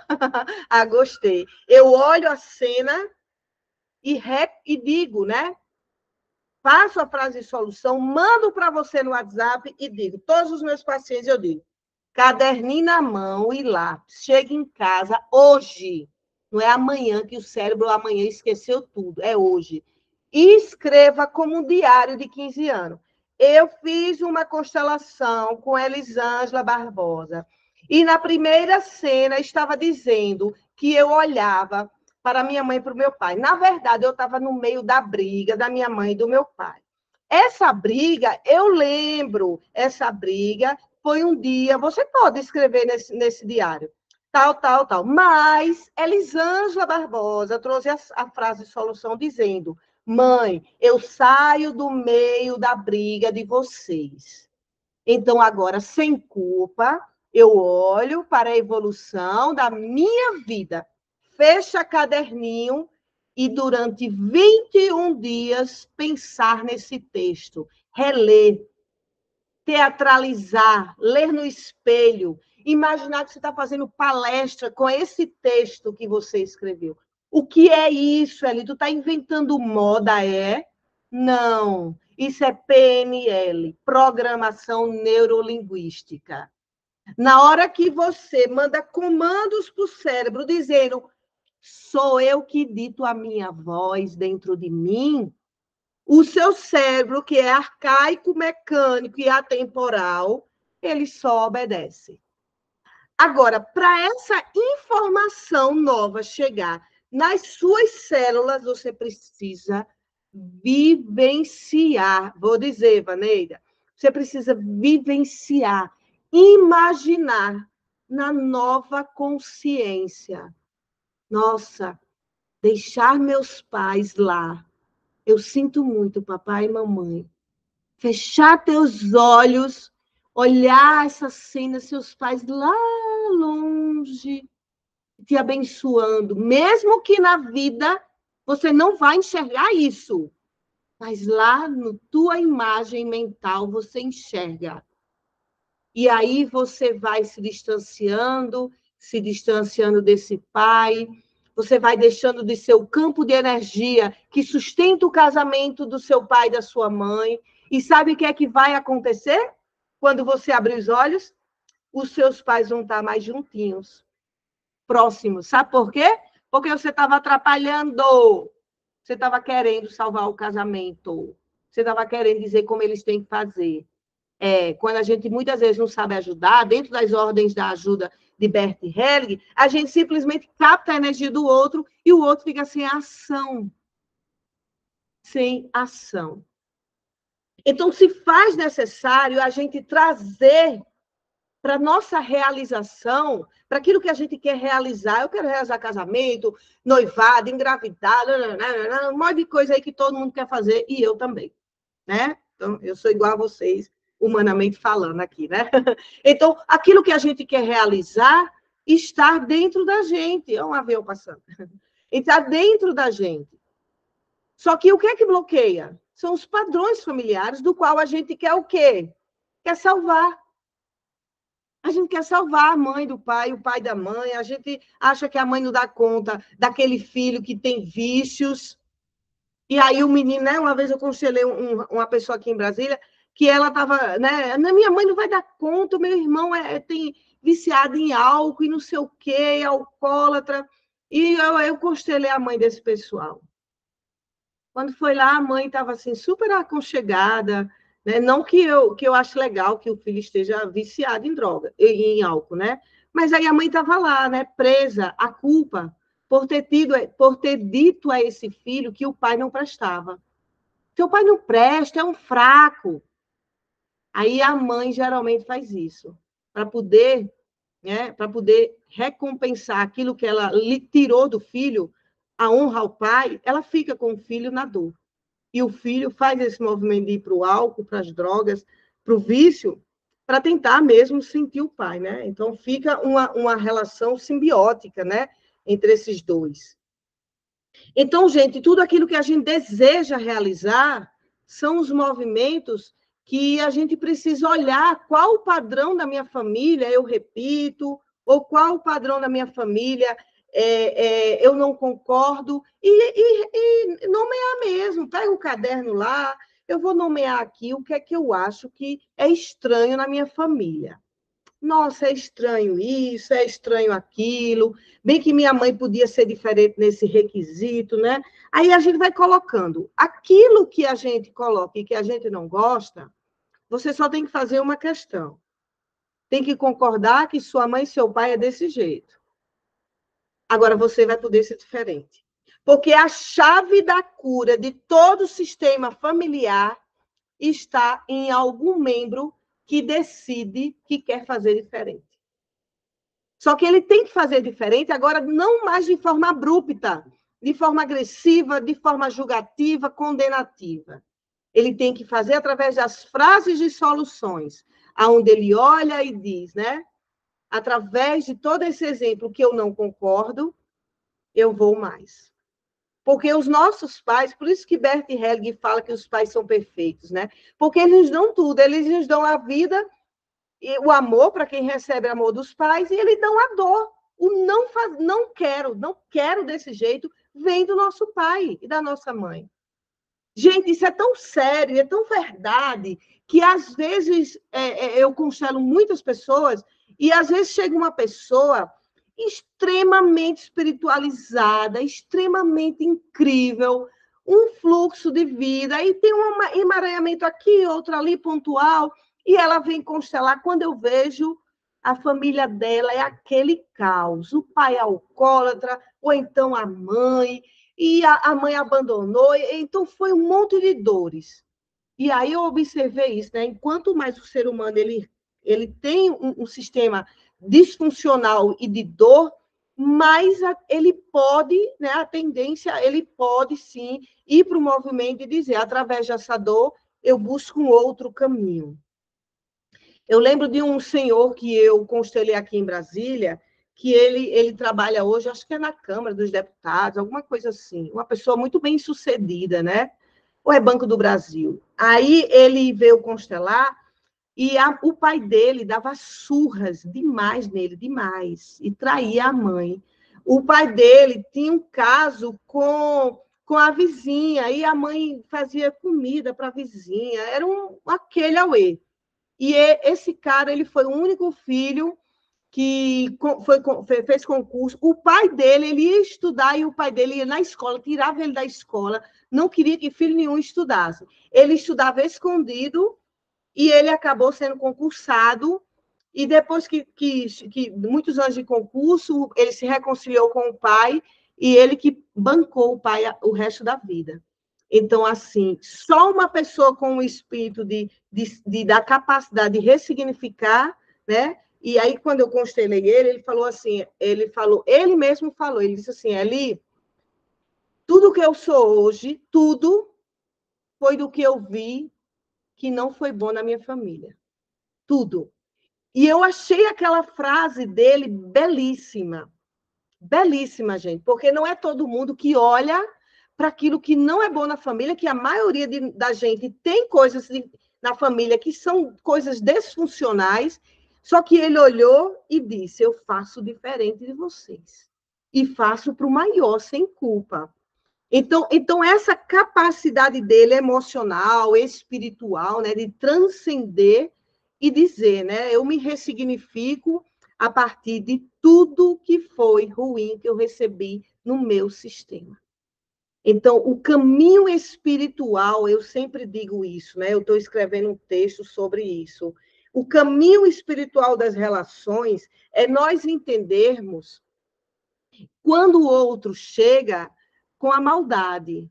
gostei. Eu olho a cena e digo, né? Faço a frase de solução, mando para você no WhatsApp e digo, todos os meus pacientes eu digo, caderninho na mão e lápis, chega em casa hoje, não é amanhã que o cérebro amanhã esqueceu tudo, é hoje. E escreva como um diário de 15 anos. Eu fiz uma constelação com Elisângela Barbosa e na primeira cena estava dizendo que eu olhava para minha mãe e para o meu pai. Na verdade, eu estava no meio da briga da minha mãe e do meu pai. Essa briga, eu lembro, essa briga foi um dia, você pode escrever nesse diário, tal. Mas Elisângela Barbosa trouxe a frase de solução dizendo, mãe, eu saio do meio da briga de vocês. Então, agora, sem culpa, eu olho para a evolução da minha vida, fecha caderninho e durante 21 dias pensar nesse texto, reler, teatralizar, ler no espelho, imaginar que você está fazendo palestra com esse texto que você escreveu. O que é isso, Eli? Tu está inventando moda, é? Não. Isso é PNL, Programação Neurolinguística. Na hora que você manda comandos para o cérebro dizendo sou eu que dito a minha voz dentro de mim, o seu cérebro, que é arcaico, mecânico e atemporal, ele só obedece. Agora, para essa informação nova chegar nas suas células, você precisa vivenciar. Vou dizer, Vaneida, você precisa vivenciar, imaginar na nova consciência. Nossa, deixar meus pais lá. Eu sinto muito, papai e mamãe. Fechar teus olhos, olhar essa cena, seus pais lá longe, te abençoando. Mesmo que na vida você não vai enxergar isso. Mas lá na tua imagem mental você enxerga. E aí você vai se distanciando desse pai, você vai deixando de ser o campo de energia que sustenta o casamento do seu pai e da sua mãe. E sabe o que é que vai acontecer? Quando você abrir os olhos, os seus pais vão estar mais juntinhos, próximos. Sabe por quê? Porque você estava atrapalhando. Você estava querendo salvar o casamento. Você estava querendo dizer como eles têm que fazer. Quando a gente muitas vezes não sabe ajudar, dentro das ordens da ajuda de Bert Helling, a gente simplesmente capta a energia do outro e o outro fica sem ação. Sem ação. Então, se faz necessário a gente trazer para a nossa realização, para aquilo que a gente quer realizar. Eu quero realizar casamento, noivado, engravidar, um monte de coisa aí que todo mundo quer fazer, e eu também, né? Então, eu sou igual a vocês, humanamente falando aqui, né? Então, aquilo que a gente quer realizar está dentro da gente. É um avião passando. Está dentro da gente. Só que o que é que bloqueia? São os padrões familiares do qual a gente quer o quê? Quer salvar. A gente quer salvar a mãe do pai, o pai da mãe, a gente acha que a mãe não dá conta daquele filho que tem vícios. E aí o menino, né? Uma vez eu aconselhei uma pessoa aqui em Brasília, que ela estava, né? Minha mãe não vai dar conta, o meu irmão tem viciado em álcool e não sei o quê, alcoólatra. E eu aconselhei a mãe desse pessoal. Quando foi lá, a mãe estava assim, super aconchegada, né? Não que eu acho legal que o filho esteja viciado em droga, em álcool, né? Mas aí a mãe estava lá, né? Presa à culpa por ter dito a esse filho que o pai não prestava. Seu pai não presta, é um fraco. Aí a mãe geralmente faz isso, para poder, né? Para poder recompensar aquilo que ela lhe tirou do filho, a honra ao pai, ela fica com o filho na dor. E o filho faz esse movimento de ir para o álcool, para as drogas, para o vício, para tentar mesmo sentir o pai, né? Então, fica uma relação simbiótica, né? Entre esses dois. Então, gente, tudo aquilo que a gente deseja realizar são os movimentos que a gente precisa olhar qual o padrão da minha família eu repito, ou qual o padrão da minha família eu não concordo, e nomear mesmo. Pega o caderno lá, eu vou nomear aqui o que é que eu acho que é estranho na minha família. Nossa, é estranho isso, é estranho aquilo, bem que minha mãe podia ser diferente nesse requisito, né? Aí a gente vai colocando. Aquilo que a gente coloca e que a gente não gosta, você só tem que fazer uma questão. Tem que concordar que sua mãe e seu pai é desse jeito. Agora você vai poder ser diferente. Porque a chave da cura de todo o sistema familiar está em algum membro que decide que quer fazer diferente. Só que ele tem que fazer diferente agora, não mais de forma abrupta, de forma agressiva, de forma julgativa, condenativa. Ele tem que fazer através das frases de soluções, aonde ele olha e diz, né? Através de todo esse exemplo que eu não concordo, eu vou mais. Porque os nossos pais, por isso que Bert Helling fala que os pais são perfeitos, né? Porque eles nos dão tudo, eles nos dão a vida, e o amor para quem recebe o amor dos pais, e eles dão a dor. O não quero desse jeito, vem do nosso pai e da nossa mãe. Gente, isso é tão sério, é tão verdade, que às vezes eu constelo muitas pessoas, e às vezes chega uma pessoa extremamente espiritualizada, extremamente incrível, um fluxo de vida, e tem um emaranhamento aqui, outro ali, pontual, e ela vem constelar. Quando eu vejo, a família dela é aquele caos, o pai é alcoólatra, ou então a mãe, e a mãe abandonou, então foi um monte de dores. E aí eu observei isso, né? Enquanto mais o ser humano ele tem um sistema disfuncional e de dor, mais ele pode, né, a tendência, ele pode sim ir para o movimento e dizer, através dessa dor, eu busco um outro caminho. Eu lembro de um senhor que eu constelei aqui em Brasília, que ele trabalha hoje, acho que é na Câmara dos Deputados, alguma coisa assim, uma pessoa muito bem sucedida, né? Ou é Banco do Brasil. Aí ele veio constelar e o pai dele dava surras demais nele, demais, e traía a mãe. O pai dele tinha um caso com a vizinha, e a mãe fazia comida para a vizinha, era aquele auê. E esse cara, ele foi o único filho que fez concurso. O pai dele, ele ia estudar e o pai dele ia na escola, tirava ele da escola, não queria que filho nenhum estudasse. Ele estudava escondido e ele acabou sendo concursado. E depois que muitos anos de concurso, ele se reconciliou com o pai e ele que bancou o pai o resto da vida. Então, assim, só uma pessoa com o espírito da capacidade de ressignificar, né? E aí, quando eu constelei ele falou assim, ele mesmo falou, ele disse assim, Eli, tudo que eu sou hoje, tudo foi do que eu vi que não foi bom na minha família. Tudo. E eu achei aquela frase dele belíssima. Belíssima, gente, porque não é todo mundo que olha para aquilo que não é bom na família, que a maioria da gente tem coisas na família que são coisas desfuncionais, Só que ele olhou e disse, eu faço diferente de vocês. E faço para o maior, sem culpa. Então, essa capacidade dele emocional, espiritual, né, de transcender e dizer, né, eu me ressignifico a partir de tudo que foi ruim que eu recebi no meu sistema. Então, o caminho espiritual, eu sempre digo isso, né? Eu estou escrevendo um texto sobre isso. O caminho espiritual das relações é nós entendermos quando o outro chega com a maldade.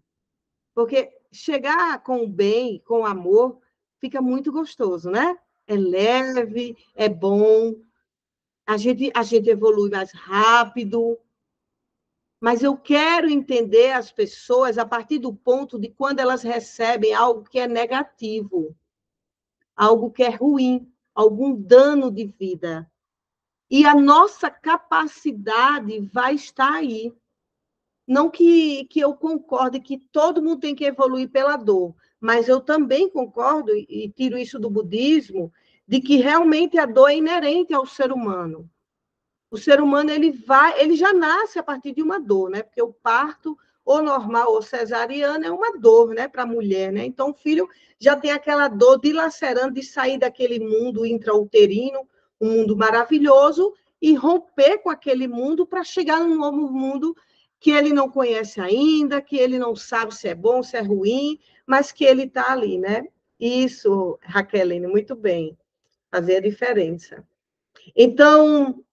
Porque chegar com o bem, com o amor, fica muito gostoso, né? É leve, é bom, a gente evolui mais rápido. Mas eu quero entender as pessoas a partir do ponto de quando elas recebem algo que é negativo, algo que é ruim, algum dano de vida. E a nossa capacidade vai estar aí. Não que eu concorde que todo mundo tem que evoluir pela dor, mas eu também concordo, e tiro isso do budismo, de que realmente a dor é inerente ao ser humano. O ser humano ele já nasce a partir de uma dor, né? Porque o parto, ou normal ou cesariana, é uma dor, né, para a mulher, né? Então o filho já tem aquela dor dilacerante de sair daquele mundo intrauterino, um mundo maravilhoso, e romper com aquele mundo para chegar num novo mundo que ele não conhece ainda, que ele não sabe se é bom, se é ruim, mas que ele está ali, né? Isso, Raqueline, muito bem, fazer a diferença. Então,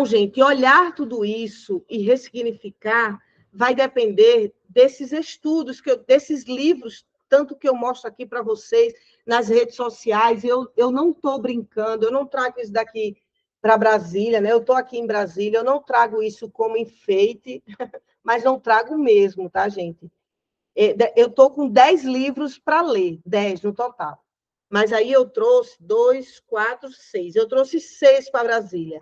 gente, olhar tudo isso e ressignificar vai depender desses estudos, desses livros, tanto que eu mostro aqui para vocês nas redes sociais. Eu não estou brincando, eu não trago isso daqui para Brasília, né? Eu estou aqui em Brasília, eu não trago isso como enfeite, mas não trago mesmo, tá, gente? Eu estou com 10 livros para ler, 10 no total. Mas aí eu trouxe 2, 4, 6. Eu trouxe 6 para Brasília.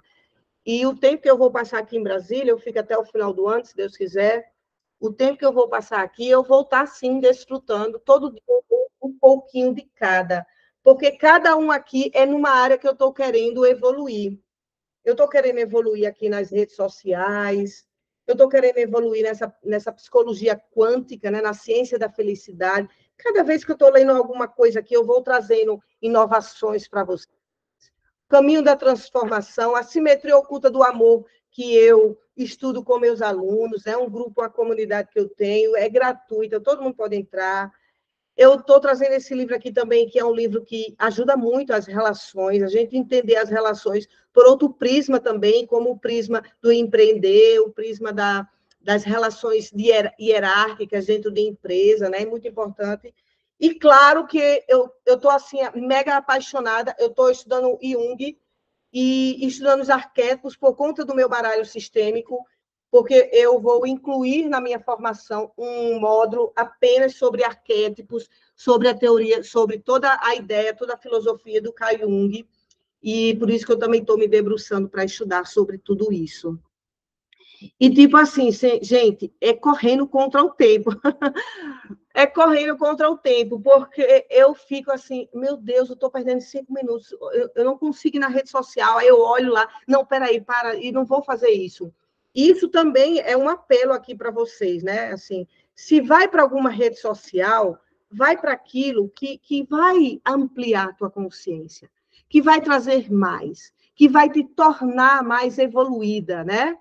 E o tempo que eu vou passar aqui em Brasília, eu fico até o final do ano, se Deus quiser. O tempo que eu vou passar aqui, eu vou estar, sim, desfrutando todo dia um pouquinho de cada. Porque cada um aqui é numa área que eu estou querendo evoluir. Eu estou querendo evoluir aqui nas redes sociais, eu estou querendo evoluir nessa psicologia quântica, né, na ciência da felicidade. Cada vez que eu estou lendo alguma coisa aqui, eu vou trazendo inovações para vocês. Caminho da transformação, a simetria oculta do amor, que eu estudo com meus alunos, é um grupo, uma comunidade que eu tenho, é gratuita, todo mundo pode entrar. Eu estou trazendo esse livro aqui também, que é um livro que ajuda muito as relações, a gente entender as relações por outro prisma também, como o prisma do empreender, o prisma das relações hierárquicas dentro de empresa, né? É muito importante. E claro que eu estou assim, mega apaixonada, eu estou estudando Jung e estudando os arquétipos por conta do meu baralho sistêmico, porque eu vou incluir na minha formação um módulo apenas sobre arquétipos, sobre a teoria, sobre toda a ideia, toda a filosofia do Carl Jung, e por isso que eu também estou me debruçando para estudar sobre tudo isso. E, tipo assim, gente, é correndo contra o tempo. É correndo contra o tempo, porque eu fico assim, meu Deus, eu estou perdendo 5 minutos, eu não consigo ir na rede social, aí eu olho lá, não, peraí, para, e não vou fazer isso. Isso também é um apelo aqui para vocês, né? Assim, se vai para alguma rede social, vai para aquilo que vai ampliar a tua consciência, que vai trazer mais, que vai te tornar mais evoluída, né?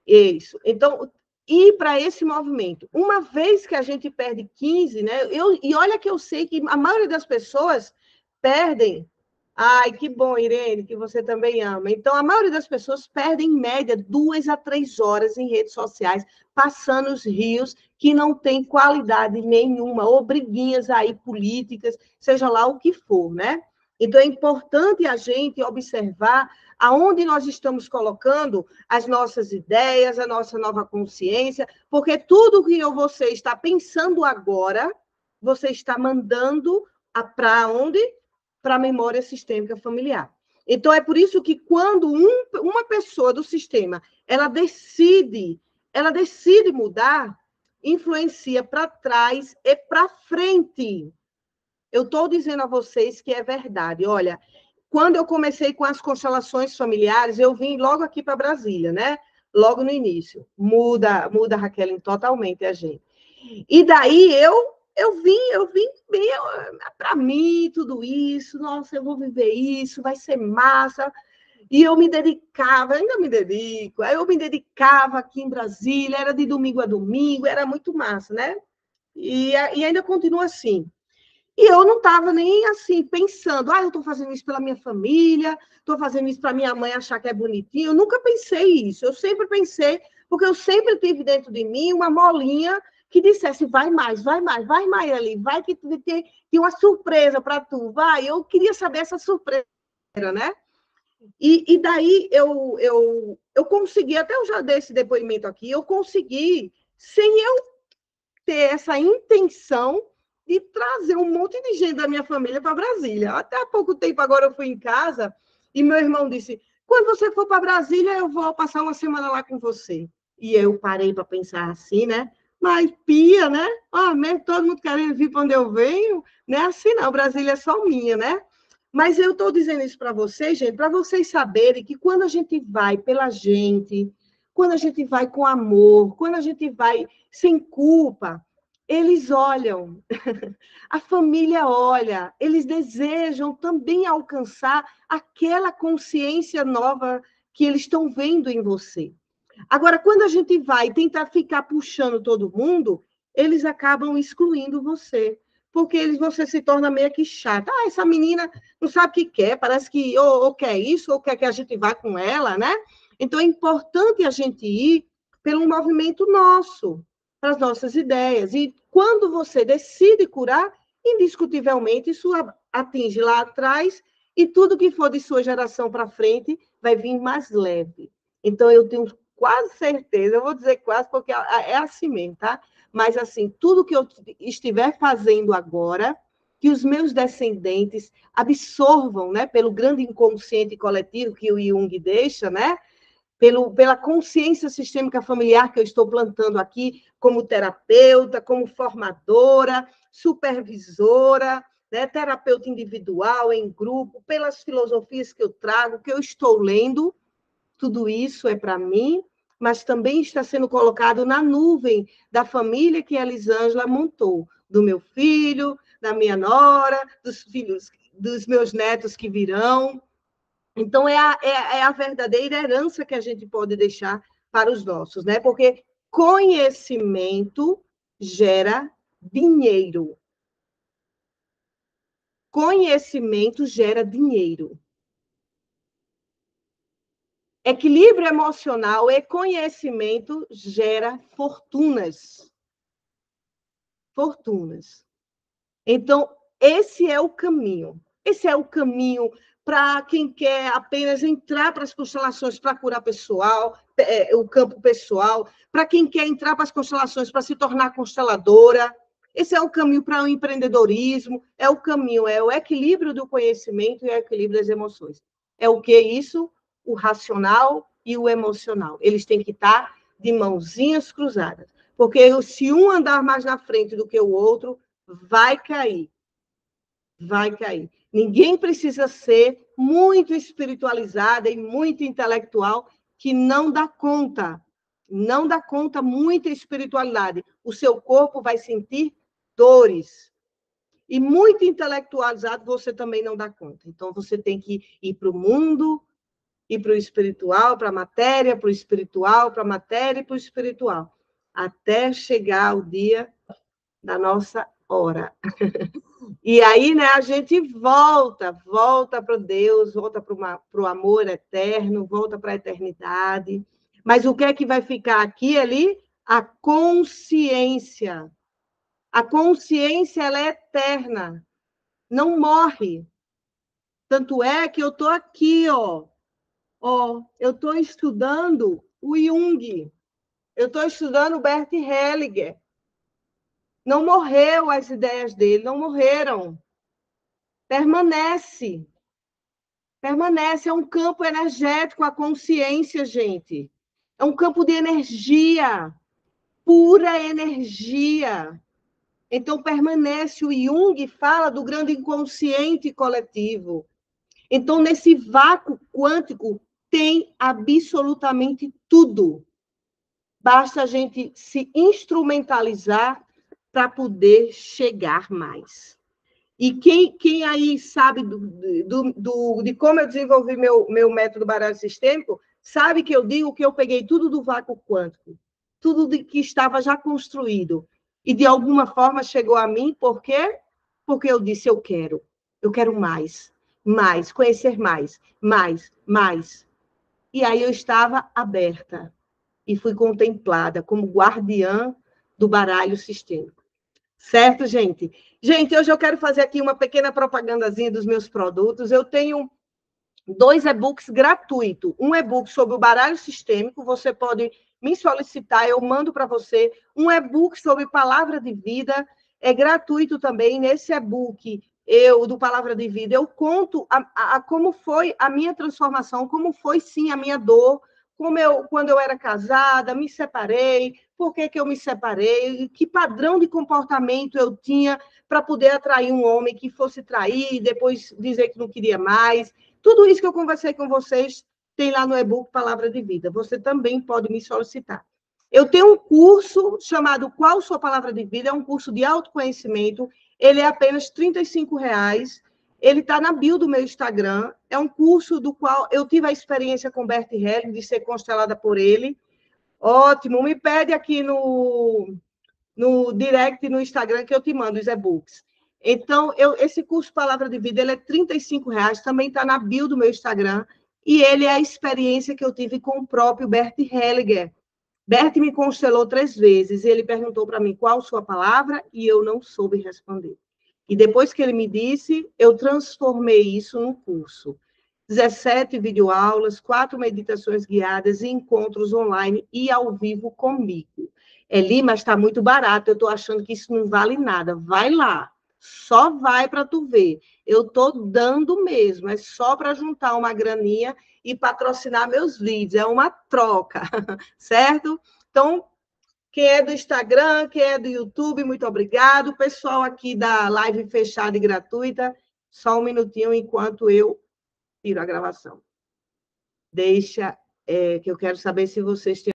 Isso. Então, ir para esse movimento. Uma vez que a gente perde 15, né? E olha que eu sei que a maioria das pessoas perdem. Ai, que bom, Irene, que você também ama. Então, a maioria das pessoas perdem, em média, 2 a 3 horas em redes sociais, passando os rios que não têm qualidade nenhuma, ou briguinhas aí políticas, seja lá o que for, né? Então, é importante a gente observar aonde nós estamos colocando as nossas ideias, a nossa nova consciência, porque tudo que você está pensando agora, você está mandando para onde? Para a memória sistêmica familiar. Então, é por isso que quando uma pessoa do sistema ela decide mudar, influencia para trás e para frente. Eu estou dizendo a vocês que é verdade. Olha, quando eu comecei com as constelações familiares, eu vim logo aqui para Brasília, né? Logo no início. Muda, Raquel, totalmente a gente. E daí eu vim bem para mim, tudo isso, nossa, eu vou viver isso, vai ser massa. E eu me dedicava, ainda me dedico, aí eu me dedicava aqui em Brasília, era de domingo a domingo, era muito massa, né? E ainda continua assim. E eu não estava nem assim pensando, eu estou fazendo isso pela minha família, estou fazendo isso para minha mãe achar que é bonitinho. Eu nunca pensei isso. Eu sempre pensei, porque eu sempre tive dentro de mim uma molinha que dissesse, vai mais ali, vai que tem uma surpresa para tu, vai. Eu queria saber essa surpresa, né? E daí eu consegui, até eu já dei esse depoimento aqui, eu consegui, sem eu ter essa intenção de trazer um monte de gente da minha família para Brasília. Até há pouco tempo agora eu fui em casa e meu irmão disse, quando você for para Brasília, eu vou passar uma semana lá com você. E eu parei para pensar assim, né? Mas pia, né? Mesmo todo mundo querendo vir para onde eu venho, não é assim não, Brasília é só minha, né? Mas eu estou dizendo isso para vocês, gente, para vocês saberem que quando a gente vai pela gente, quando a gente vai com amor, quando a gente vai sem culpa, eles olham, a família olha, eles desejam também alcançar aquela consciência nova que eles estão vendo em você. Agora, quando a gente vai tentar ficar puxando todo mundo, eles acabam excluindo você, porque você se torna meio que chata. Essa menina não sabe o que quer, parece que ou quer isso, ou quer que a gente vá com ela, né? Então, é importante a gente ir pelo movimento nosso, para as nossas ideias. E quando você decide curar, indiscutivelmente, isso atinge lá atrás e tudo que for de sua geração para frente vai vir mais leve. Então, eu tenho quase certeza, eu vou dizer quase porque é assim mesmo, tá? Mas, assim, tudo que eu estiver fazendo agora, que os meus descendentes absorvam, né, pelo grande inconsciente coletivo que o Jung deixa, né? Pela consciência sistêmica familiar que eu estou plantando aqui, como terapeuta, como formadora, supervisora, né, terapeuta individual, em grupo, pelas filosofias que eu trago, que eu estou lendo, tudo isso é para mim, mas também está sendo colocado na nuvem da família que a Elisângela montou, do meu filho, da minha nora, dos filhos, dos meus netos que virão. Então, é a verdadeira herança que a gente pode deixar para os nossos, né? Porque conhecimento gera dinheiro. Conhecimento gera dinheiro. Equilíbrio emocional e conhecimento gera fortunas. Fortunas. Então, esse é o caminho. Esse é o caminho para quem quer apenas entrar para as constelações para curar pessoal, o campo pessoal, para quem quer entrar para as constelações para se tornar consteladora. Esse é o caminho para o empreendedorismo, é o caminho, é o equilíbrio do conhecimento e o equilíbrio das emoções. É o que isso? O racional e o emocional. Eles têm que estar de mãozinhas cruzadas. Porque se um andar mais na frente do que o outro, vai cair. Vai cair. Ninguém precisa ser muito espiritualizada e muito intelectual que não dá conta. Não dá conta muita espiritualidade. O seu corpo vai sentir dores. E muito intelectualizado você também não dá conta. Então, você tem que ir para o mundo, ir para o espiritual, para a matéria, para o espiritual, para a matéria e para o espiritual. Até chegar o dia da nossa hora. E aí, né, a gente volta para Deus, volta para o amor eterno, volta para a eternidade. Mas o que é que vai ficar aqui ali? A consciência. A consciência, ela é eterna, não morre. Tanto é que eu estou aqui, ó, eu estou estudando o Jung, eu estou estudando o Bert Hellinger. Não morreu as ideias dele, não morreram. Permanece. Permanece, é um campo energético, a consciência, gente. É um campo de energia, pura energia. Então, permanece. O Jung fala do grande inconsciente coletivo. Então, nesse vácuo quântico, tem absolutamente tudo. Basta a gente se instrumentalizar para poder chegar mais. E quem aí sabe de como eu desenvolvi meu método baralho sistêmico, sabe que eu digo que eu peguei tudo do vácuo quântico, tudo que estava já construído. E, de alguma forma, chegou a mim, por quê? Porque eu disse, eu quero mais, conhecer mais. E aí eu estava aberta e fui contemplada como guardiã do baralho sistêmico. Certo, gente? Gente, hoje eu quero fazer aqui uma pequena propagandazinha dos meus produtos. Eu tenho 2 e-books gratuitos. Um e-book sobre o baralho sistêmico, você pode me solicitar, eu mando para você. Um e-book sobre palavra de vida, é gratuito também. Nesse e-book, do Palavra de Vida, eu conto como foi a minha transformação, como foi, sim, a minha dor, quando eu era casada, me separei, por que eu me separei, que padrão de comportamento eu tinha para poder atrair um homem que fosse trair e depois dizer que não queria mais. Tudo isso que eu conversei com vocês tem lá no e-book Palavra de Vida. Você também pode me solicitar. Eu tenho um curso chamado Qual Sua Palavra de Vida? É um curso de autoconhecimento. Ele é apenas R$ 35,00. Ele está na bio do meu Instagram. É um curso do qual eu tive a experiência com Bert Helling, de ser constelada por ele. Ótimo. Me pede aqui no direct no Instagram que eu te mando os e-books. Então, esse curso Palavra de Vida, ele é R$ 35,00, também está na bio do meu Instagram, e ele é a experiência que eu tive com o próprio Bert Hellinger. Bert me constelou 3 vezes, e ele perguntou para mim qual sua palavra, e eu não soube responder. E depois que ele me disse, eu transformei isso num curso. 17 videoaulas, 4 meditações guiadas e encontros online e ao vivo comigo. Eli, mas está muito barato, eu estou achando que isso não vale nada. Vai lá, só vai para tu ver. Eu estou dando mesmo, é só para juntar uma graninha e patrocinar meus vídeos, é uma troca, certo? Então, quem é do Instagram, quem é do YouTube, muito obrigado. O pessoal aqui da live fechada e gratuita, só um minutinho enquanto eu tiro a gravação. Deixa, que eu quero saber se vocês têm